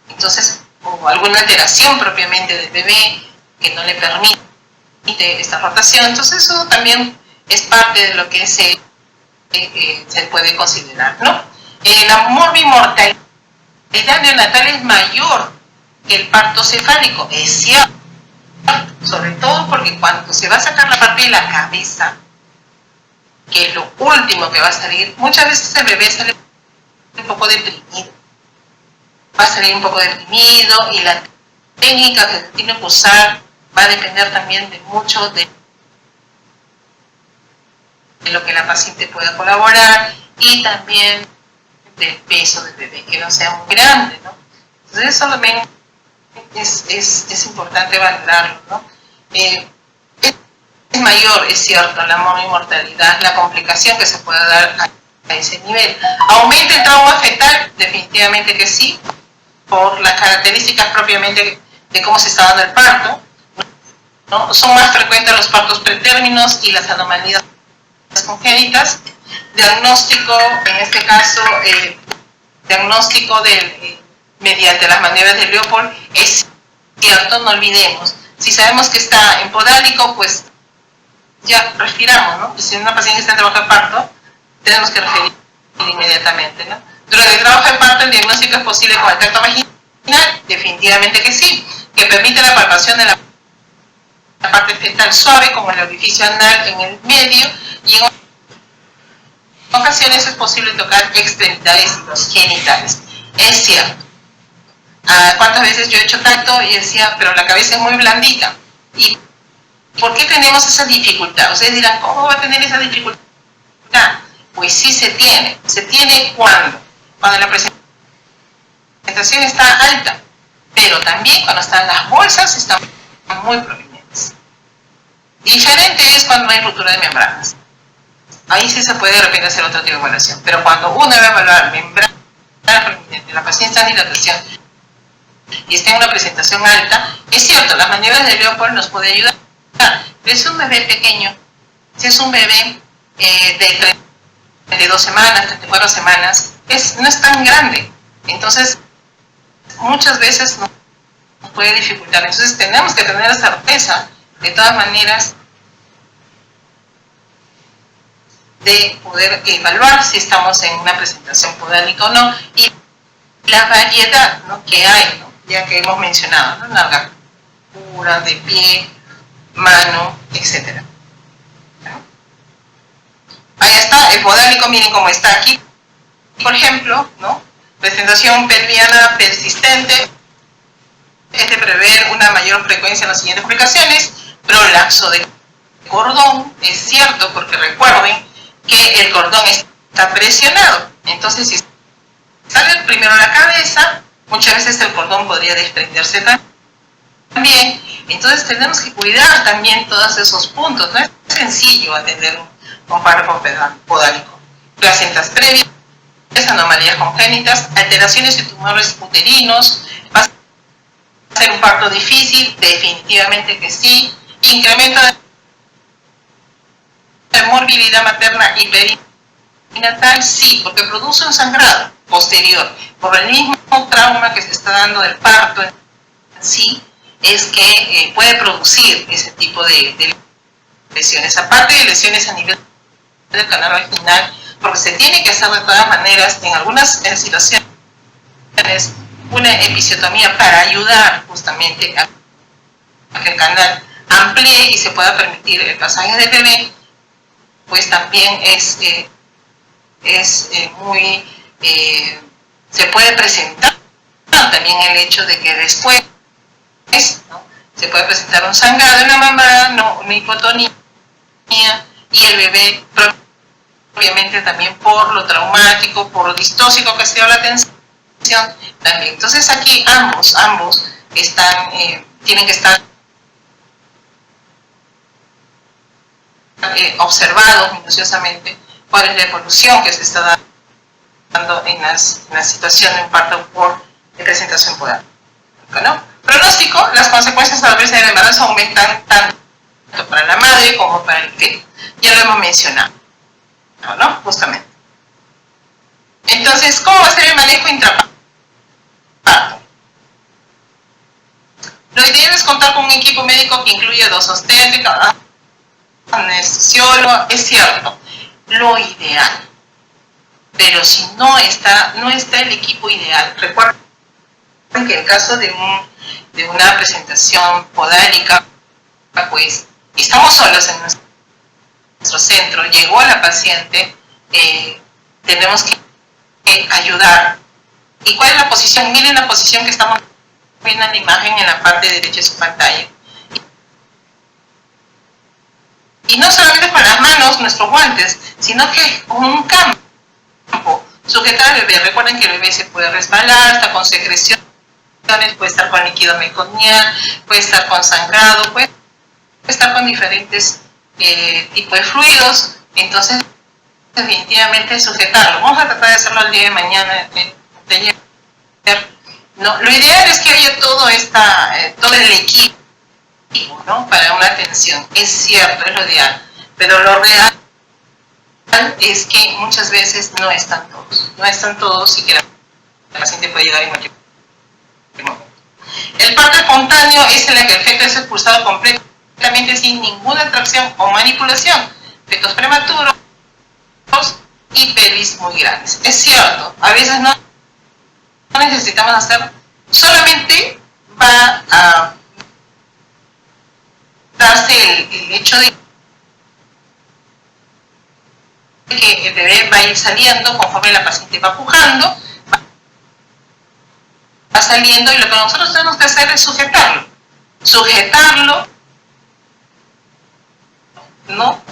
entonces, o alguna alteración propiamente del bebé que no le permite esta rotación. Entonces, eso también es parte de lo que se puede considerar, ¿no? La morbimortalidad neonatal es mayor que el parto cefálico, es cierto, sobre todo porque cuando se va a sacar la parte de la cabeza, que es lo último que va a salir, muchas veces el bebé sale un poco deprimido, va a salir un poco deprimido, y la técnica que se tiene que usar va a depender también de mucho de lo que la paciente pueda colaborar y también del peso del bebé, que no sea muy grande, ¿no? Entonces eso también es importante valorarlo, ¿no? Es mayor, es cierto, la morbimortalidad, la complicación que se pueda dar a ese nivel. ¿Aumenta el trauma fetal? Definitivamente que sí, por las características propiamente de cómo se está dando el parto, ¿no? Son más frecuentes los partos pretérminos y las anomalías congénitas. Diagnóstico, en este caso, diagnóstico mediante las maniobras de Leopold, es cierto, no olvidemos. Si sabemos que está en podálico, pues ya respiramos, ¿no? Si una paciente está en trabajo de parto, tenemos que referir inmediatamente, ¿no? Durante el trabajo de parto, el diagnóstico es posible con el tracto vaginal, definitivamente que sí, que permite la palpación de la parte fetal suave, como el orificio anal en el medio, y en ocasiones es posible tocar extremidades y los genitales. Es cierto. ¿Cuántas veces yo he hecho tacto y decía, pero la cabeza es muy blandita? ¿Y por qué tenemos esa dificultad? Ustedes dirán, ¿cómo va a tener esa dificultad? Pues sí se tiene. Se tiene cuando la presentación está alta, pero también cuando están las bolsas están muy prominentes. Diferente es cuando hay ruptura de membranas. Ahí sí se puede de repente hacer otro tipo de evaluación, pero cuando uno va a evaluar membrana prominente, la paciente está en dilatación y está en una presentación alta, es cierto, las maniobras de Leopold nos puede ayudar. Pero es un bebé pequeño, si es un bebé de 32 semanas, 34 semanas, no es tan grande, entonces muchas veces nos puede dificultar. Entonces tenemos que tener la certeza, de todas maneras, de poder evaluar si estamos en una presentación podálica o no, y la variedad, ¿no?, que hay, ¿no?, ya que hemos mencionado, ¿no?, largura, de pie, mano, etc. Ahí está el podálico, miren cómo está aquí, por ejemplo, ¿no?, presentación pelviana persistente, es de prever una mayor frecuencia en las siguientes complicaciones. Prolapso de cordón, es cierto, porque recuerden que el cordón está presionado, entonces si sale primero la cabeza, muchas veces el cordón podría desprenderse también, entonces tenemos que cuidar también todos esos puntos. No es sencillo atender un párrafo podálico. Placentas previas, anomalías congénitas, alteraciones y tumores uterinos, va a ser un parto difícil, definitivamente que sí. Incremento de morbilidad materna y perinatal, sí, porque produce un sangrado posterior por el mismo trauma que se está dando del parto en sí, es que puede producir ese tipo de lesiones, aparte de lesiones a nivel del canal vaginal, porque se tiene que hacer de todas maneras en algunas situaciones una episiotomía para ayudar justamente a que el canal amplíe y se pueda permitir el pasaje del bebé. Pues también muy se puede presentar también el hecho de que después, ¿no?, se puede presentar un sangrado en la mamá, no, una hipotonía, y el bebé obviamente también por lo traumático, por lo distóxico que ha sido la atención también. Entonces aquí ambos tienen que estar observados minuciosamente cuál es la evolución que se está dando en la situación de un parto por presentación podálica, ¿no? Pronóstico: las consecuencias adversas del embarazo aumentan tanto para la madre como para el feto. Ya lo hemos mencionado, ¿no? Justamente. Entonces, ¿cómo va a ser el manejo intraparto? Lo ideal es contar con un equipo médico que incluya 2 obstétricas, anestesiólogo. Es cierto, lo ideal. Pero si no está el equipo ideal, recuerden que en caso de una presentación podálica, pues estamos solos en nuestro centro, llegó la paciente, tenemos que ayudar. ¿Y cuál es la posición? Miren la posición que estamos viendo en la imagen en la parte derecha de su pantalla. Y no solamente con las manos, nuestros guantes, sino que con un campo. Sujetar al bebé. Recuerden que el bebé se puede resbalar, está con secreciones, puede estar con líquido meconial, puede estar con sangrado, puede estar con diferentes tipos de fluidos. Entonces, definitivamente sujetarlo. Vamos a tratar de hacerlo el día de mañana, de ayer. No, lo ideal es que haya todo el equipo, ¿no? Para una atención. Es cierto, es lo ideal, pero lo real es que muchas veces no están todos y que la paciente puede llegar en cualquier momento. El parto espontáneo es en el que el feto es expulsado completamente sin ninguna tracción o manipulación. Fetos prematuros y pelvis muy grandes. Es cierto, a veces no necesitamos hacer, solamente va a darse el hecho de que el bebé va a ir saliendo conforme la paciente va pujando, va saliendo, y lo que nosotros tenemos que hacer es sujetarlo, ¿no?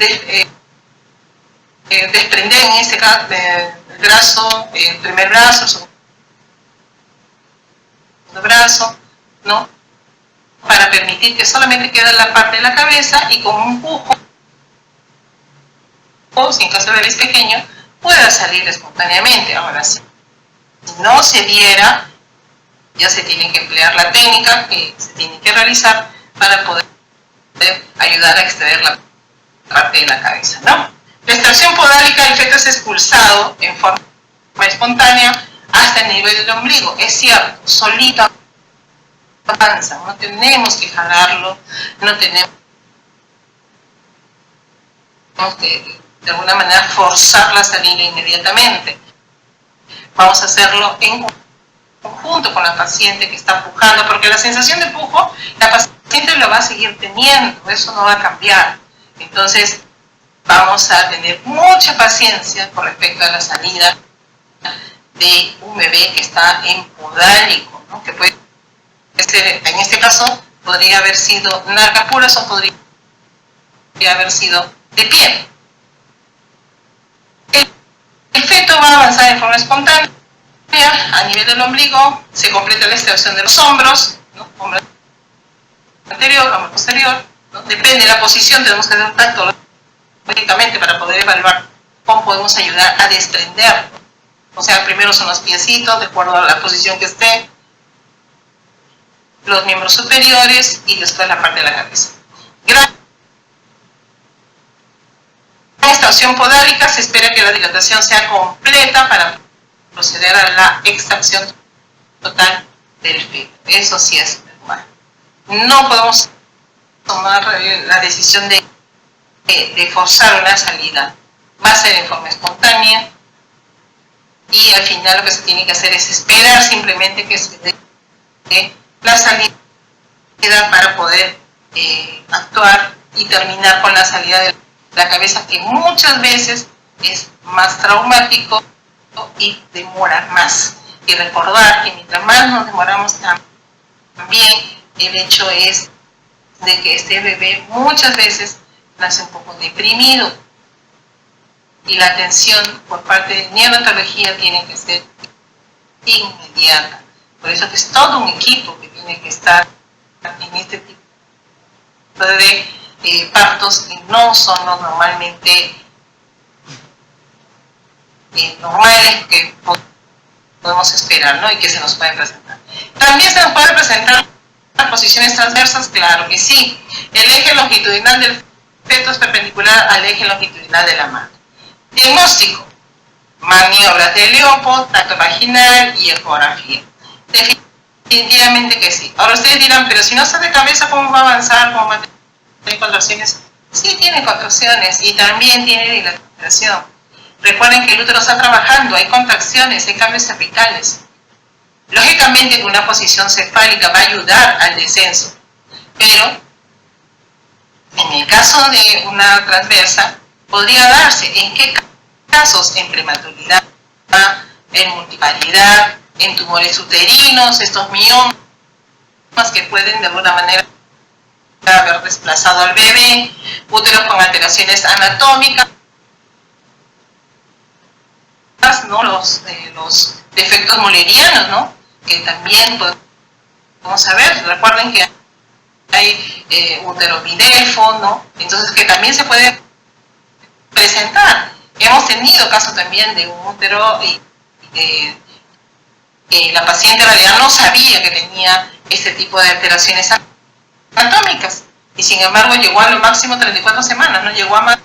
Desprender en este caso el primer brazo, el segundo brazo, ¿no? Para permitir que solamente quede la parte de la cabeza, y con un pujo, o si en caso de bebé es pequeño, pueda salir espontáneamente. Ahora, si no se diera, ya se tiene que emplear la técnica que se tiene que realizar para poder ayudar a extraer la parte de la cabeza, ¿no? La extracción podálica, el feto es expulsado en forma espontánea hasta el nivel del ombligo. Es cierto, solito avanza, no tenemos que jalarlo, no tenemos que de alguna manera forzar la salida inmediatamente. Vamos a hacerlo en conjunto con la paciente que está pujando, porque la sensación de pujo la paciente lo va a seguir teniendo, eso no va a cambiar. Entonces vamos a tener mucha paciencia con respecto a la salida de un bebé que está en podálico, ¿no? Que puede ser, en este caso podría haber sido nalgas puras o podría haber sido de pie. El feto va a avanzar en forma espontánea a nivel del ombligo, se completa la extracción de los hombros, ¿no? Hombro anterior, hombro posterior, ¿no? Depende de la posición, tenemos que hacer un tacto lógicamente para poder evaluar cómo podemos ayudar a desprender. O sea, primero son los piecitos, de acuerdo a la posición que esté, los miembros superiores y después la parte de la cabeza. En extracción podálica se espera que la dilatación sea completa para proceder a la extracción total del feto. Eso sí es normal. No podemos tomar la decisión de forzar una salida. Va a ser en forma espontánea y al final lo que se tiene que hacer es esperar simplemente que se dé la salida para poder actuar y terminar con la salida de la cabeza, que muchas veces es más traumático y demora más. Y recordar que mientras más nos demoramos, también el hecho es de que este bebé muchas veces nace un poco deprimido y la atención por parte de neonatología tiene que ser inmediata. Por eso que es todo un equipo que tiene que estar en este tipo de partos que no son los normalmente normales que podemos esperar, ¿no? Y que se nos pueden presentar. También se nos pueden presentar posiciones transversas, claro que sí. El eje longitudinal del feto es perpendicular al eje longitudinal de la madre. Diagnóstico: maniobras de Leopold, tacto vaginal y ecografía. Definitivamente que sí. Ahora ustedes dirán, pero si no está de cabeza, ¿cómo va a avanzar? ¿Cómo va a tener contracciones? Sí tiene contracciones y también tiene dilatación. Recuerden que el útero está trabajando, hay contracciones, hay cambios cervicales. Lógicamente una posición cefálica va a ayudar al descenso, pero en el caso de una transversa podría darse. ¿En qué casos? En prematuridad, en multiparidad, en tumores uterinos, estos miomas que pueden de alguna manera haber desplazado al bebé, úteros con alteraciones anatómicas, ¿no? Los defectos mullerianos, ¿no? Que también podemos saber. Recuerden que hay útero bidelfo, ¿no? Entonces que también se puede presentar. Hemos tenido casos también de un útero y la paciente en realidad no sabía que tenía este tipo de alteraciones anatómicas y sin embargo llegó a lo máximo 34 semanas, no llegó a más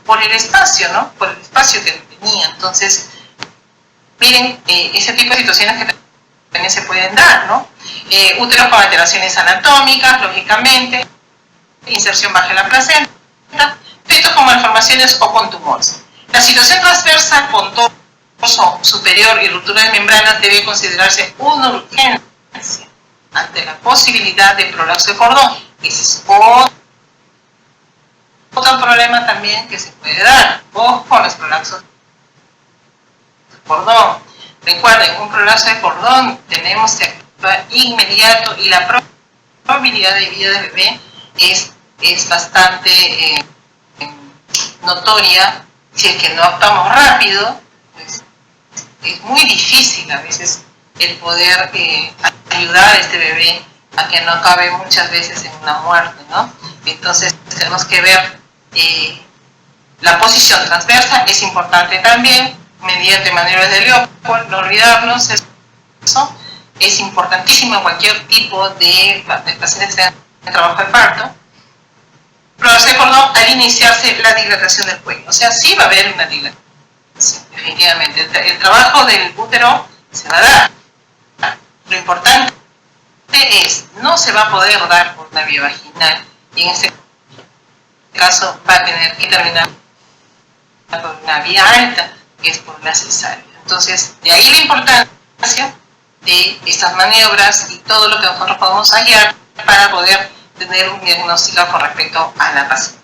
por el espacio, ¿no? Por el espacio que tenía. Entonces, miren, ese tipo de situaciones que también se pueden dar, ¿no? Úteros con alteraciones anatómicas, lógicamente, inserción baja la placenta, fetos con malformaciones o con tumores. La situación transversa con torso superior y ruptura de membranas debe considerarse una urgencia ante la posibilidad de prolapso de cordón. Ese es otro problema también que se puede dar. Ojo con los prolapsos de cordón. Recuerden, un prolapso de cordón tenemos que actuar inmediato y la probabilidad de vida del bebé es bastante notoria. Si es que no actuamos rápido, pues es muy difícil a veces el poder ayudar a este bebé a que no acabe muchas veces en una muerte, ¿no? Entonces tenemos que ver la posición transversa, es importante también, mediante maniobras de Leopold, no olvidarnos eso, es importantísimo en cualquier tipo de pacientes que en trabajo de parto. Prolapso de cordón al iniciarse la dilatación del cuello, o sea, sí va a haber una dilatación, definitivamente. El trabajo del útero se va a dar. Lo importante es, no se va a poder dar por una vía vaginal y en este caso va a tener que terminar por una vía alta, que es por una cesárea. Entonces, de ahí la importancia de estas maniobras y todo lo que nosotros podemos hallar para poder tener un diagnóstico con respecto a la paciente.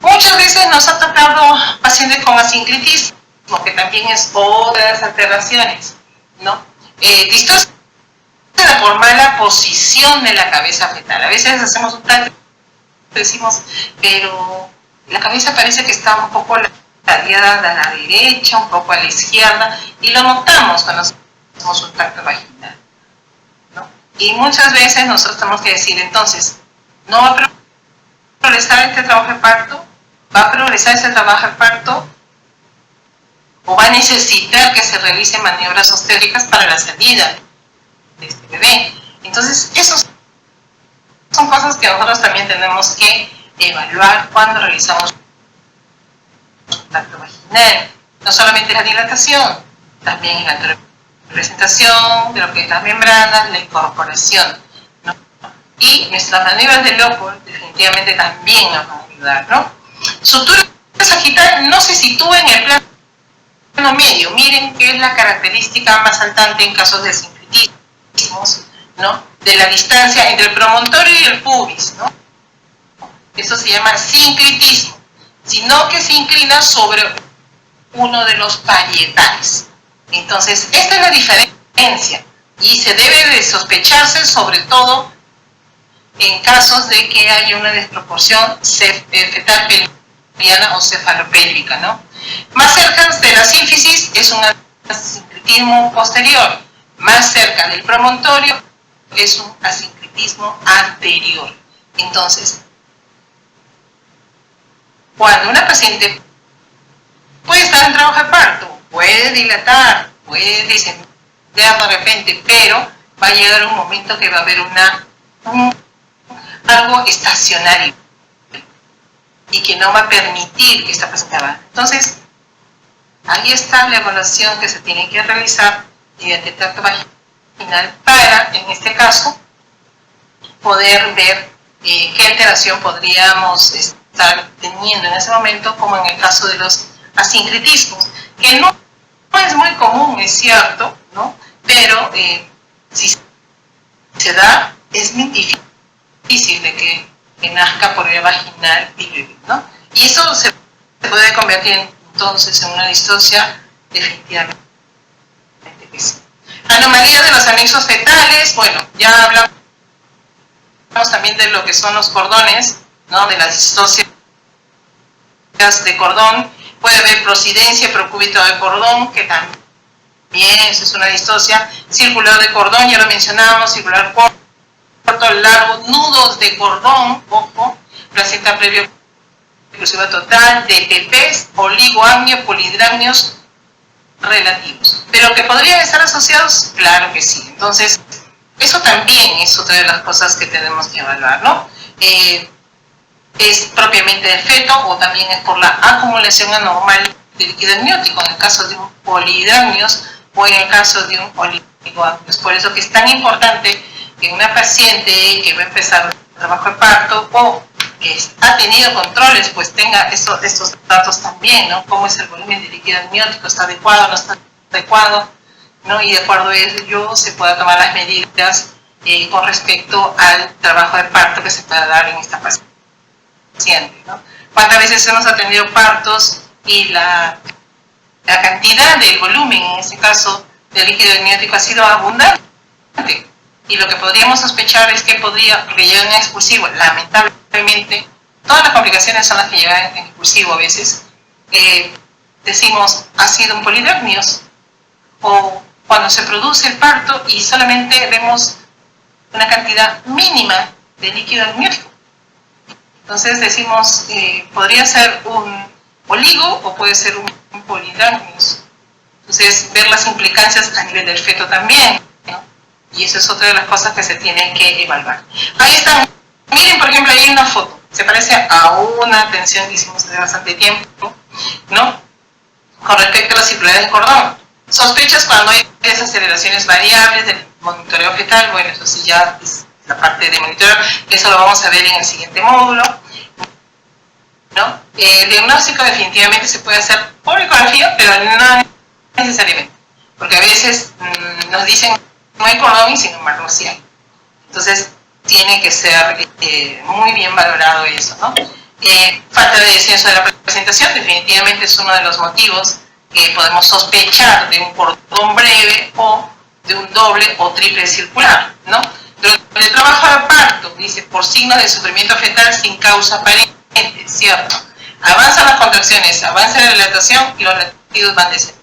Muchas veces nos ha tocado pacientes con asinclitismo, que también es otra de las alteraciones, ¿no? Distorsión por mala posición de la cabeza fetal. A veces hacemos un tal, decimos, pero la cabeza parece que está un poco ladeada a la derecha, un poco a la izquierda, y lo notamos cuando hacemos un tacto vaginal, ¿no? Y muchas veces nosotros tenemos que decir, entonces, ¿no va a progresar este trabajo de parto? ¿Va a progresar este trabajo de parto? ¿O va a necesitar que se realicen maniobras obstétricas para la salida de este bebé? Entonces, esas son cosas que nosotros también tenemos que evaluar cuando realizamos un tacto vaginal. No solamente la dilatación, también la presentación de lo que es las membranas, la incorporación, ¿no? Y nuestras maniobras de Leopold definitivamente también nos van a ayudar, ¿no? Sutura sagital no se sitúa en el plano medio. Miren que es la característica más saltante en casos de sincretismos, ¿no? De la distancia entre el promontorio y el pubis, ¿no? Eso se llama sincretismo, sino que se inclina sobre uno de los parietales. Entonces, esta es la diferencia y se debe de sospecharse sobre todo en casos de que haya una desproporción fetal pelviana o cefalopélvica, ¿no? Más cerca de la sínfisis es un sincretismo posterior, más cerca del promontorio es un asincretismo anterior. Entonces, cuando una paciente puede estar en trabajo de parto, puede dilatar, puede descender de repente, pero va a llegar un momento que va a haber algo estacionario y que no va a permitir que esta paciente avance. Entonces, ahí está la evaluación que se tiene que realizar mediante el tracto vaginal para, en este caso, poder ver qué alteración podríamos estar teniendo en ese momento, como en el caso de los asincretismos, que no es muy común, es cierto, ¿no? Pero si se da, es muy difícil de que nazca por vía vaginal y bebé, ¿no? Y eso se puede convertir entonces en una distocia, definitivamente que sí. Anomalías de los anexos fetales, bueno, ya hablamos también de lo que son los cordones, ¿no? De las distocias de cordón. Puede haber procidencia, procúbito de cordón, que también eso es una distocia. Circular de cordón, ya lo mencionábamos, circular corto, largo, nudos de cordón, ojo, placenta previo exclusiva total, DPPs, oligoamnio, polidramnios relativos. Pero que podrían estar asociados, claro que sí. Entonces, eso también es otra de las cosas que tenemos que evaluar, ¿no? Es propiamente del feto o también es por la acumulación anormal de líquido amniótico en el caso de un polidramnios o en el caso de un oligoamnios. Por eso que es tan importante que una paciente que va a empezar el trabajo de parto o que ha tenido controles, pues tenga estos datos también, ¿no? Cómo es el volumen de líquido amniótico, está adecuado, no está adecuado, ¿no? Y de acuerdo a ello se pueda tomar las medidas con respecto al trabajo de parto que se pueda dar en esta paciente, ¿no? ¿Cuántas veces hemos atendido partos y la cantidad del volumen, en este caso, de líquido amniótico ha sido abundante? Y lo que podríamos sospechar es que llegan en expulsivo. Lamentablemente, todas las complicaciones son las que llegan en expulsivo a veces. Decimos, ha sido un polidramnios, o cuando se produce el parto y solamente vemos una cantidad mínima de líquido amniótico. Entonces decimos, podría ser un oligo o puede ser un polidramnios. Entonces, ver las implicancias a nivel del feto también, ¿no? Y eso es otra de las cosas que se tienen que evaluar. Ahí están. Miren, por ejemplo, ahí hay una foto. Se parece a una atención que hicimos hace bastante tiempo, ¿no? Con respecto a la circularidad del cordón. Sospechas cuando hay desaceleraciones variables del monitoreo fetal. Bueno, eso sí ya es la parte de monitoreo. Eso lo vamos a ver en el siguiente módulo, ¿no? El diagnóstico definitivamente se puede hacer por ecografía, pero no necesariamente. Porque a veces nos dicen no hay cordón y sin embargo sí hay. Entonces, tiene que ser muy bien valorado eso, ¿no? Falta de descenso de la presentación definitivamente es uno de los motivos que podemos sospechar de un cordón breve o de un doble o triple circular, ¿no? Durante el trabajo de parto, dice, por signos de sufrimiento fetal sin causa aparente, ¿cierto? Avanzan las contracciones, avanza la dilatación y los latidos van descendiendo.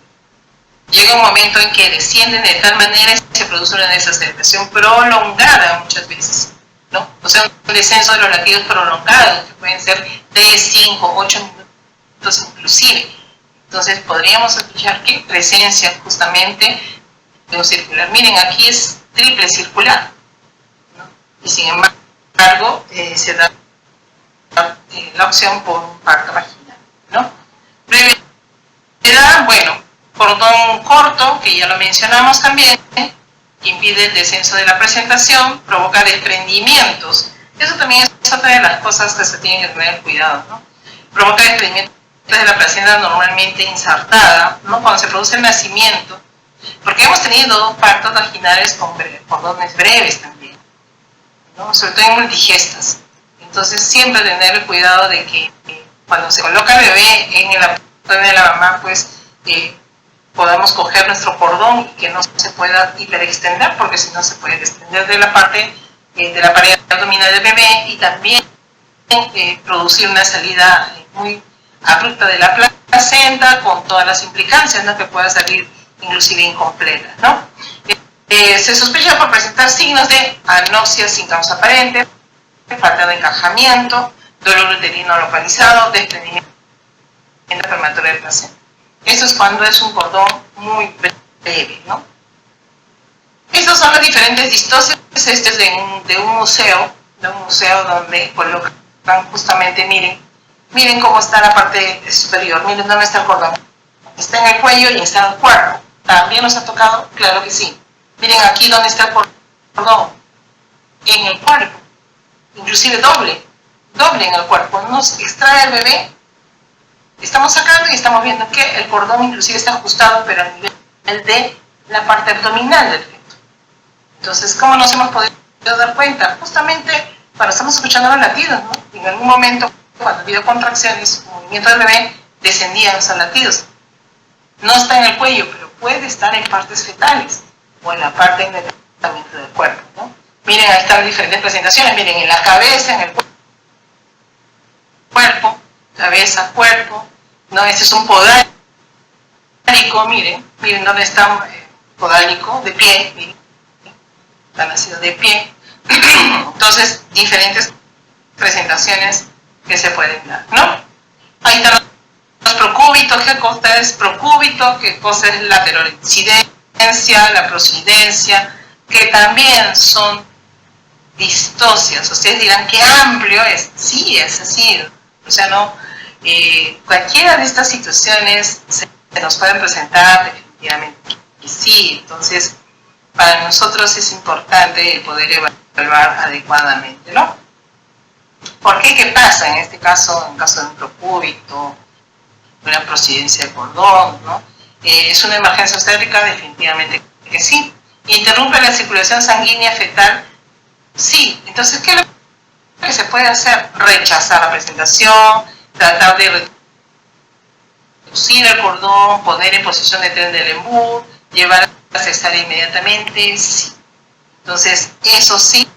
Llega un momento en que descienden de tal manera que se produce una desaceleración prolongada muchas veces, ¿no? O sea, un descenso de los latidos prolongados, que pueden ser 3, 5, 8 minutos inclusive. Entonces podríamos sospechar que presencia justamente de un circular. Miren, aquí es triple circular, ¿no? Y sin embargo se da la opción por un parto vaginal, ¿no? Brevedad, bueno, cordón corto, que ya lo mencionamos también, que impide el descenso de la presentación, provoca desprendimientos. Eso también es otra de las cosas que se tienen que tener cuidado, ¿no? Provoca desprendimientos de la placenta normalmente insertada, ¿no? Cuando se produce el nacimiento, porque hemos tenido dos partos vaginales con cordones breves también, ¿no? Sobre todo en multigestas. Entonces siempre tener el cuidado de que cuando se coloca el bebé en el abdomen de la mamá, pues podamos coger nuestro cordón y que no se pueda hiperextender, porque si no se puede desprender de la parte de la pared abdominal del bebé y también producir una salida muy abrupta de la placenta con todas las implicancias, ¿no? Que pueda salir inclusive incompleta, ¿no? Se sospecha por presentar signos de anoxia sin causa aparente, falta de encajamiento, dolor uterino localizado, desprendimiento prematuro del placenta. Esto es cuando es un cordón muy breve, ¿no? Estos son las diferentes distocias. Este es de un museo donde colocan justamente, miren cómo está la parte superior, miren dónde está el cordón. Está en el cuello y está en el cuerpo. ¿También nos ha tocado? Claro que sí. Miren aquí dónde está el cordón, en el cuerpo, inclusive doble en el cuerpo. Nos extrae el bebé, estamos sacando y estamos viendo que el cordón inclusive está ajustado, pero a nivel de la parte abdominal del feto. Entonces, ¿cómo nos hemos podido dar cuenta? Justamente cuando estamos escuchando los latidos, ¿no? En algún momento, cuando había contracciones, el movimiento del bebé, descendían esos latidos. No está en el cuello, pero puede estar en partes fetales o en la parte del tratamiento del cuerpo, ¿no? Miren, ahí están diferentes presentaciones. Miren, en la cabeza, en el cuerpo, cabeza, cuerpo, ¿no? Este es un podálico, miren dónde está un podálico, de pie, miren, está nacido de pie. Entonces, diferentes presentaciones que se pueden dar, ¿no? Ahí están los procúbitos. ¿Qué cosa es procúbito? ¿Qué cosa es laterocidencia, la prosidencia? Que también son distocias. Ustedes dirán, ¿qué amplio es? Sí, es así. O sea, no, cualquiera de estas situaciones se nos pueden presentar definitivamente. Y sí, entonces, para nosotros es importante el poder evaluar adecuadamente, ¿no? ¿Por qué? ¿Qué pasa en este caso, en caso de un procúbito, una prosidencia de cordón, ¿no? ¿Es una emergencia obstétrica? Definitivamente que sí. ¿Interrumpe la circulación sanguínea fetal? Sí. Entonces, ¿qué es lo que se puede hacer? Rechazar la presentación, tratar de reducir el cordón, poner en posición de tren del embú, llevar a cesárea inmediatamente, sí. Entonces, eso sí,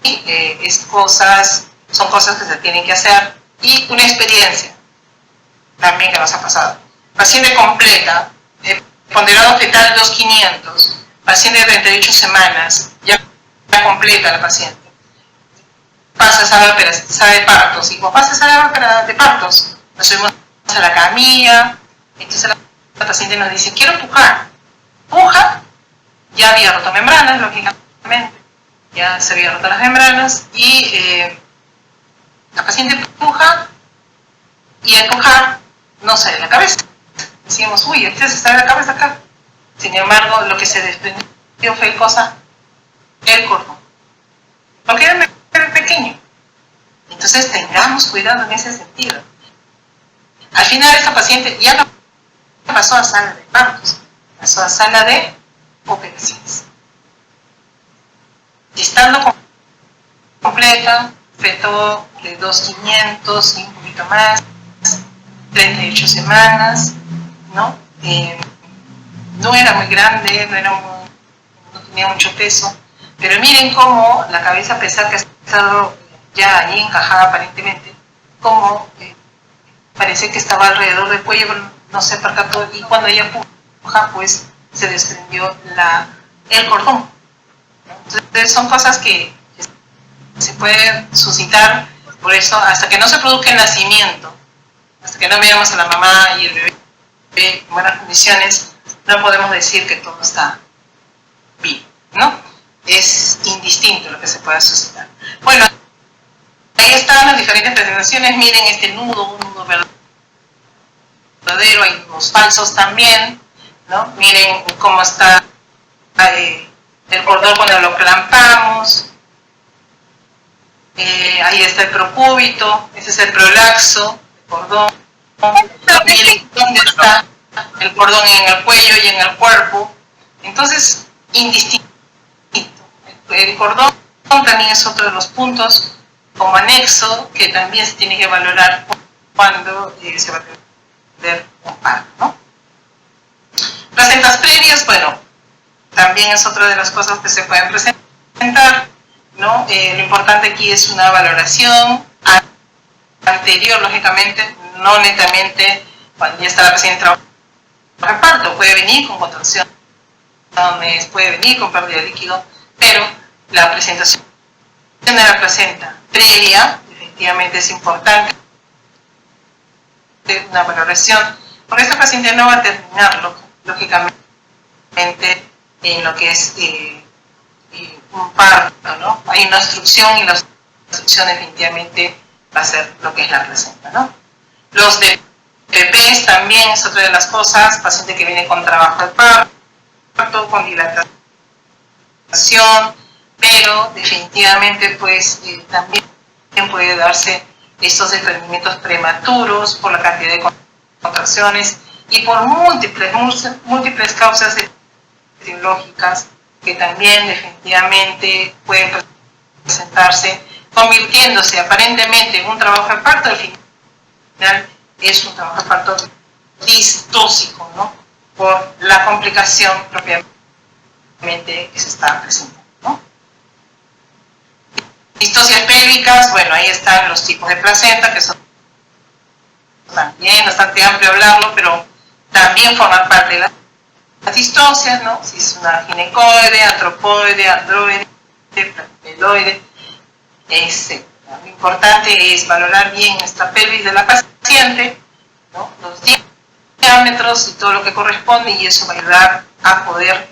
son cosas que se tienen que hacer. Y una experiencia también que nos ha pasado. Paciente completa, ponderado fetal 2.500, paciente de 38 semanas, ya completa la paciente. Pasa sala de partos, y como pasa sala de partos, nos subimos a la camilla, entonces la paciente nos dice, quiero pujar. Puja, ya había roto membranas, lógicamente, ya se había roto las membranas, y la paciente puja, y al pujar no sale la cabeza. Decíamos, uy, este se sale la cabeza acá. Sin embargo, lo que se desprendió fue el cordón. Porque era pequeño. Entonces tengamos cuidado en ese sentido. Al final esta paciente ya no pasó a sala de partos, pasó a sala de operaciones. Estando completa, feto de 2.500 y un poquito más, 38 semanas, ¿no? No era muy grande, no tenía mucho peso, pero miren cómo la cabeza, a pesar que ha estado ya allí encajada aparentemente, como parece que estaba alrededor del cuello, pero no se percató, y cuando ella puja, pues se desprendió el cordón. Entonces son cosas que se pueden suscitar, por eso hasta que no se produzca el nacimiento, hasta que no veamos a la mamá y el bebé en buenas condiciones, no podemos decir que todo está bien, ¿no? Es indistinto lo que se pueda suscitar. Bueno, ahí están las diferentes presentaciones. Miren este nudo, un nudo verdadero, hay unos falsos también, ¿no? Miren cómo está el cordón cuando lo clampamos. Ahí está el procúbito, ese es el prolaxo, el cordón. Miren dónde está el cordón en el cuello y en el cuerpo. Entonces, indistinto. El cordón también es otro de los puntos como anexo que también se tiene que valorar cuando se va a tener un parto, ¿no? Placentas previas, bueno, también es otra de las cosas que se pueden presentar, ¿no? Lo importante aquí es una valoración anterior, lógicamente, no netamente cuando ya está la paciente en parto, puede venir con contracciones puede venir con pérdida de líquido, pero la presentación de la placenta previa efectivamente es importante, una valoración, porque esta paciente no va a terminar lógicamente en lo que es un parto, ¿no? Hay una obstrucción y la obstrucción definitivamente va a ser lo que es la placenta, ¿no? Los DPPs también es otra de las cosas, paciente que viene con trabajo de parto, con dilatación, pero definitivamente pues también puede darse estos desprendimientos prematuros por la cantidad de contracciones y por múltiples causas etiológicas que también definitivamente pueden presentarse, convirtiéndose aparentemente en un trabajo de parto, al final es un trabajo de parto distóxico, ¿no? Por la complicación propiamente que se está presentando, ¿no? Distocias pélvicas, bueno, ahí están los tipos de placenta, que son también bastante amplio hablarlo, pero también forman parte de las distocias, ¿no? Si es una ginecoide, antropoide, androide, plateloide, etc. Lo importante es valorar bien esta pelvis de la paciente, ¿no? Los diámetros y todo lo que corresponde, y eso va a ayudar a poder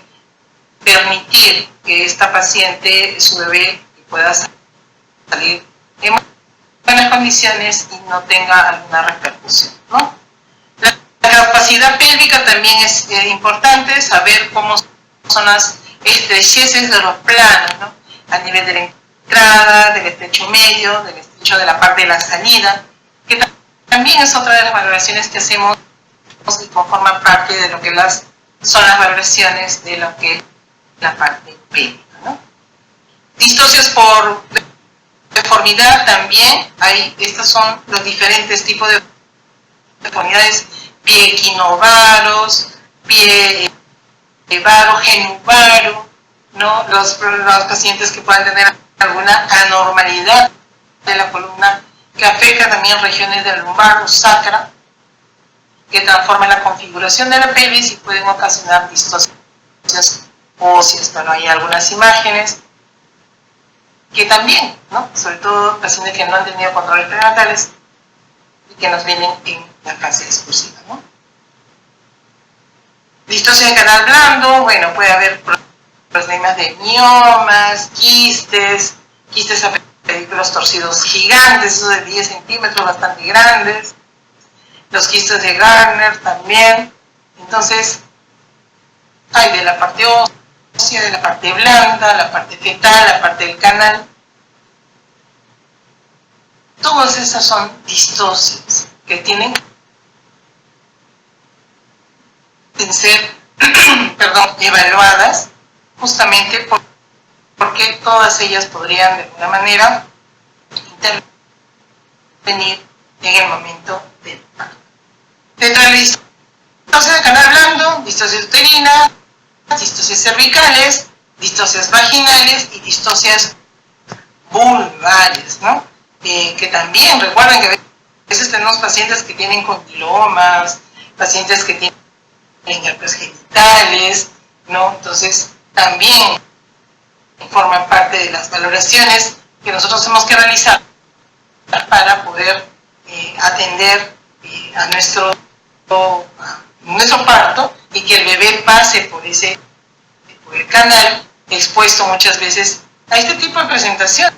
permitir que esta paciente, su bebé, pueda salir en buenas condiciones y no tenga alguna repercusión, ¿no? La capacidad pélvica también es importante, saber cómo son las estrecheces de los planos, ¿no? A nivel de la entrada, del estrecho medio, del estrecho de la parte de la salida, que también es otra de las valoraciones que hacemos y conforman parte de lo que son las valoraciones de lo que es la parte pélvica, ¿no? Distocias por deformidad también, estos son los diferentes tipos de deformidades: pie equinovaros, pie varo, genuvaro, ¿no? Los pacientes que puedan tener alguna anormalidad de la columna que afecta también regiones del lumbar o sacra, que transforman la configuración de la pelvis y pueden ocasionar distocias óseas. Bueno, hay algunas imágenes que también, ¿no? Sobre todo pacientes que no han tenido controles prenatales y que nos vienen en la fase discursiva, ¿no? Distosia de canal blando, bueno, puede haber problemas de miomas, quistes a pedículos torcidos gigantes, esos de 10 centímetros, bastante grandes, los quistes de Gardner también. Entonces, hay de la parte ósea, de la parte blanda, la parte fetal, la parte del canal. Todas esas son distocias que tienen que ser evaluadas justamente porque todas ellas podrían de alguna manera intervenir en el momento del parto. Dentro de la distocia de canal blando, distocias uterinas, distocias cervicales, distocias vaginales y distocias vulvares, ¿no? Que también, recuerden que a veces tenemos pacientes que tienen condilomas, pacientes que tienen herpes genitales, ¿no? Entonces, también forman parte de las valoraciones que nosotros tenemos que realizar para poder atender a nuestro parto y que el bebé pase por el canal expuesto muchas veces a este tipo de presentaciones,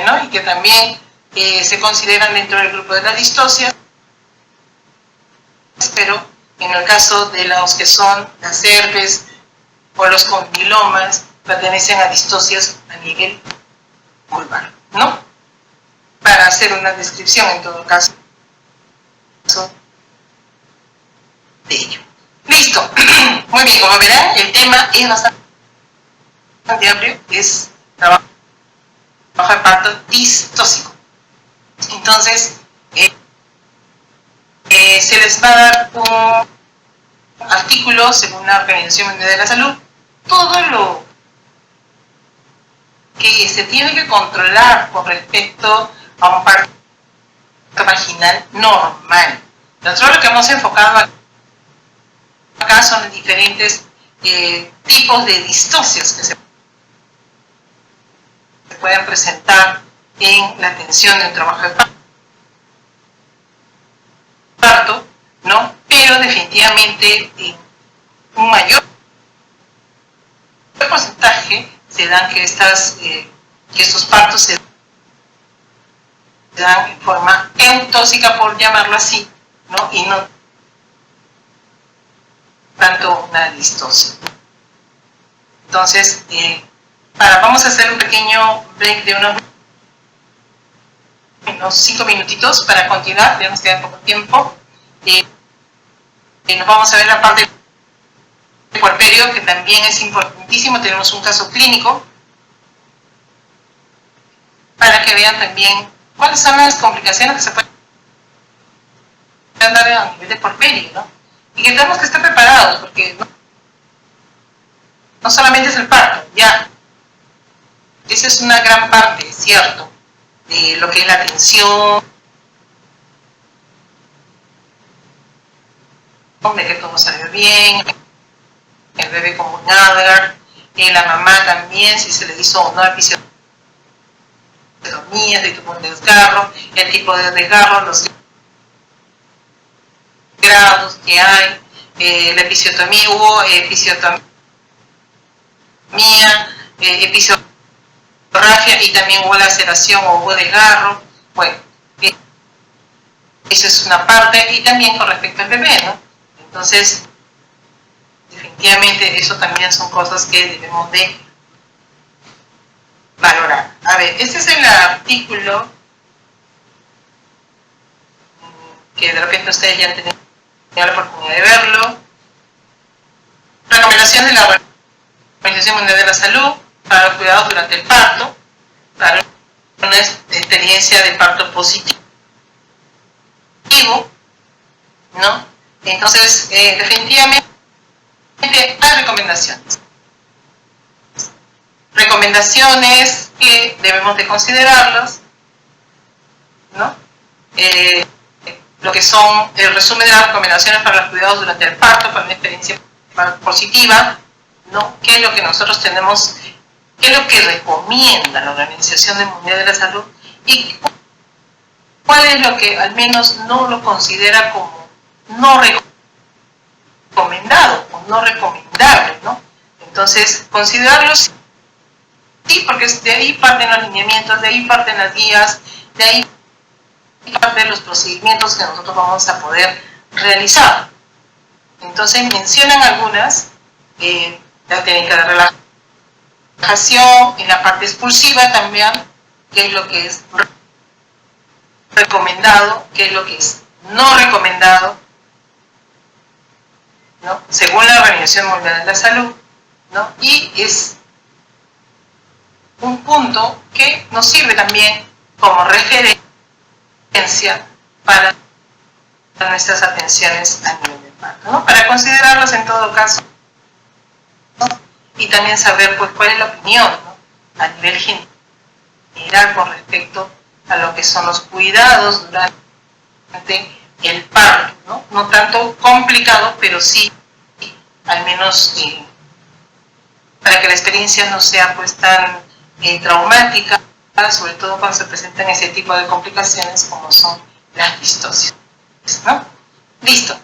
¿no? Y que también se consideran dentro del grupo de las distocias, pero en el caso de los que son las herpes o los condilomas, pertenecen a distocias a nivel vulvar, ¿no? Para hacer una descripción en todo caso de ello. Listo. Muy bien, como verán, el tema es bastante amplio, es trabajo de parto distóxico. Entonces, se les va a dar un artículo según la Organización Mundial de la Salud, todo lo que se tiene que controlar con respecto a un parto vaginal normal. Nosotros lo que hemos enfocado acá son diferentes tipos de distocias que se puedan presentar en la atención de un trabajo de parto, ¿no? Pero definitivamente un mayor porcentaje se dan que estos partos se dan en forma eutóxica, por llamarlo así, ¿no? Y no tanto una distosia. Entonces, vamos a hacer un pequeño break de unos 5 minutitos para continuar, ya nos queda poco tiempo. Nos vamos a ver la parte del puerperio, que también es importantísimo. Tenemos un caso clínico para que vean también cuáles son las complicaciones que se pueden dar a nivel de puerperio, ¿no? Y que tenemos que estar preparados, porque no solamente es el parto, ya. Esa es una gran parte, ¿cierto?, de lo que es la atención, de que todo salió bien, el bebé con un Adler, la mamá también, si se le hizo o no episiotomía, si tuvo un desgarro, el tipo de desgarro, los grados que hay, la episiotomía, hubo episiotomía, episiotomía, y también hubo laceración o hubo desgarro. Bueno, eso es una parte, y también con respecto al bebé, ¿no? Entonces, definitivamente eso también son cosas que debemos de valorar. A ver, este es el artículo que de repente ustedes ya han tenido la oportunidad de verlo. Recomendación de la Organización Mundial de la Salud para los cuidados durante el parto, para una experiencia de parto positivo, ¿no? Entonces, definitivamente hay recomendaciones. Recomendaciones que debemos de considerarlas, ¿no? Lo que son el resumen de las recomendaciones para los cuidados durante el parto, para una experiencia positiva, ¿no? ¿Qué es lo que nosotros tenemos, qué es lo que recomienda la Organización Mundial de la Salud y cuál es lo que al menos no lo considera como no recomendado o no recomendable, ¿no? Entonces, considerarlos sí, porque de ahí parten los lineamientos, de ahí parten las guías, de ahí parten los procedimientos que nosotros vamos a poder realizar. Entonces mencionan algunas, la técnica de relajación, en la parte expulsiva también, qué es lo que es recomendado, qué es lo que es no recomendado, ¿no? Según la Organización Mundial de la Salud, ¿no? Y es un punto que nos sirve también como referencia para nuestras atenciones a nivel de parto, ¿no? Para considerarlos en todo caso, ¿no? Y también saber pues cuál es la opinión, ¿no?, a nivel general con respecto a lo que son los cuidados durante el parto, ¿no? No tanto complicado, pero sí al menos para que la experiencia no sea pues tan traumática, sobre todo cuando se presentan ese tipo de complicaciones como son las distocias, ¿no? Listo.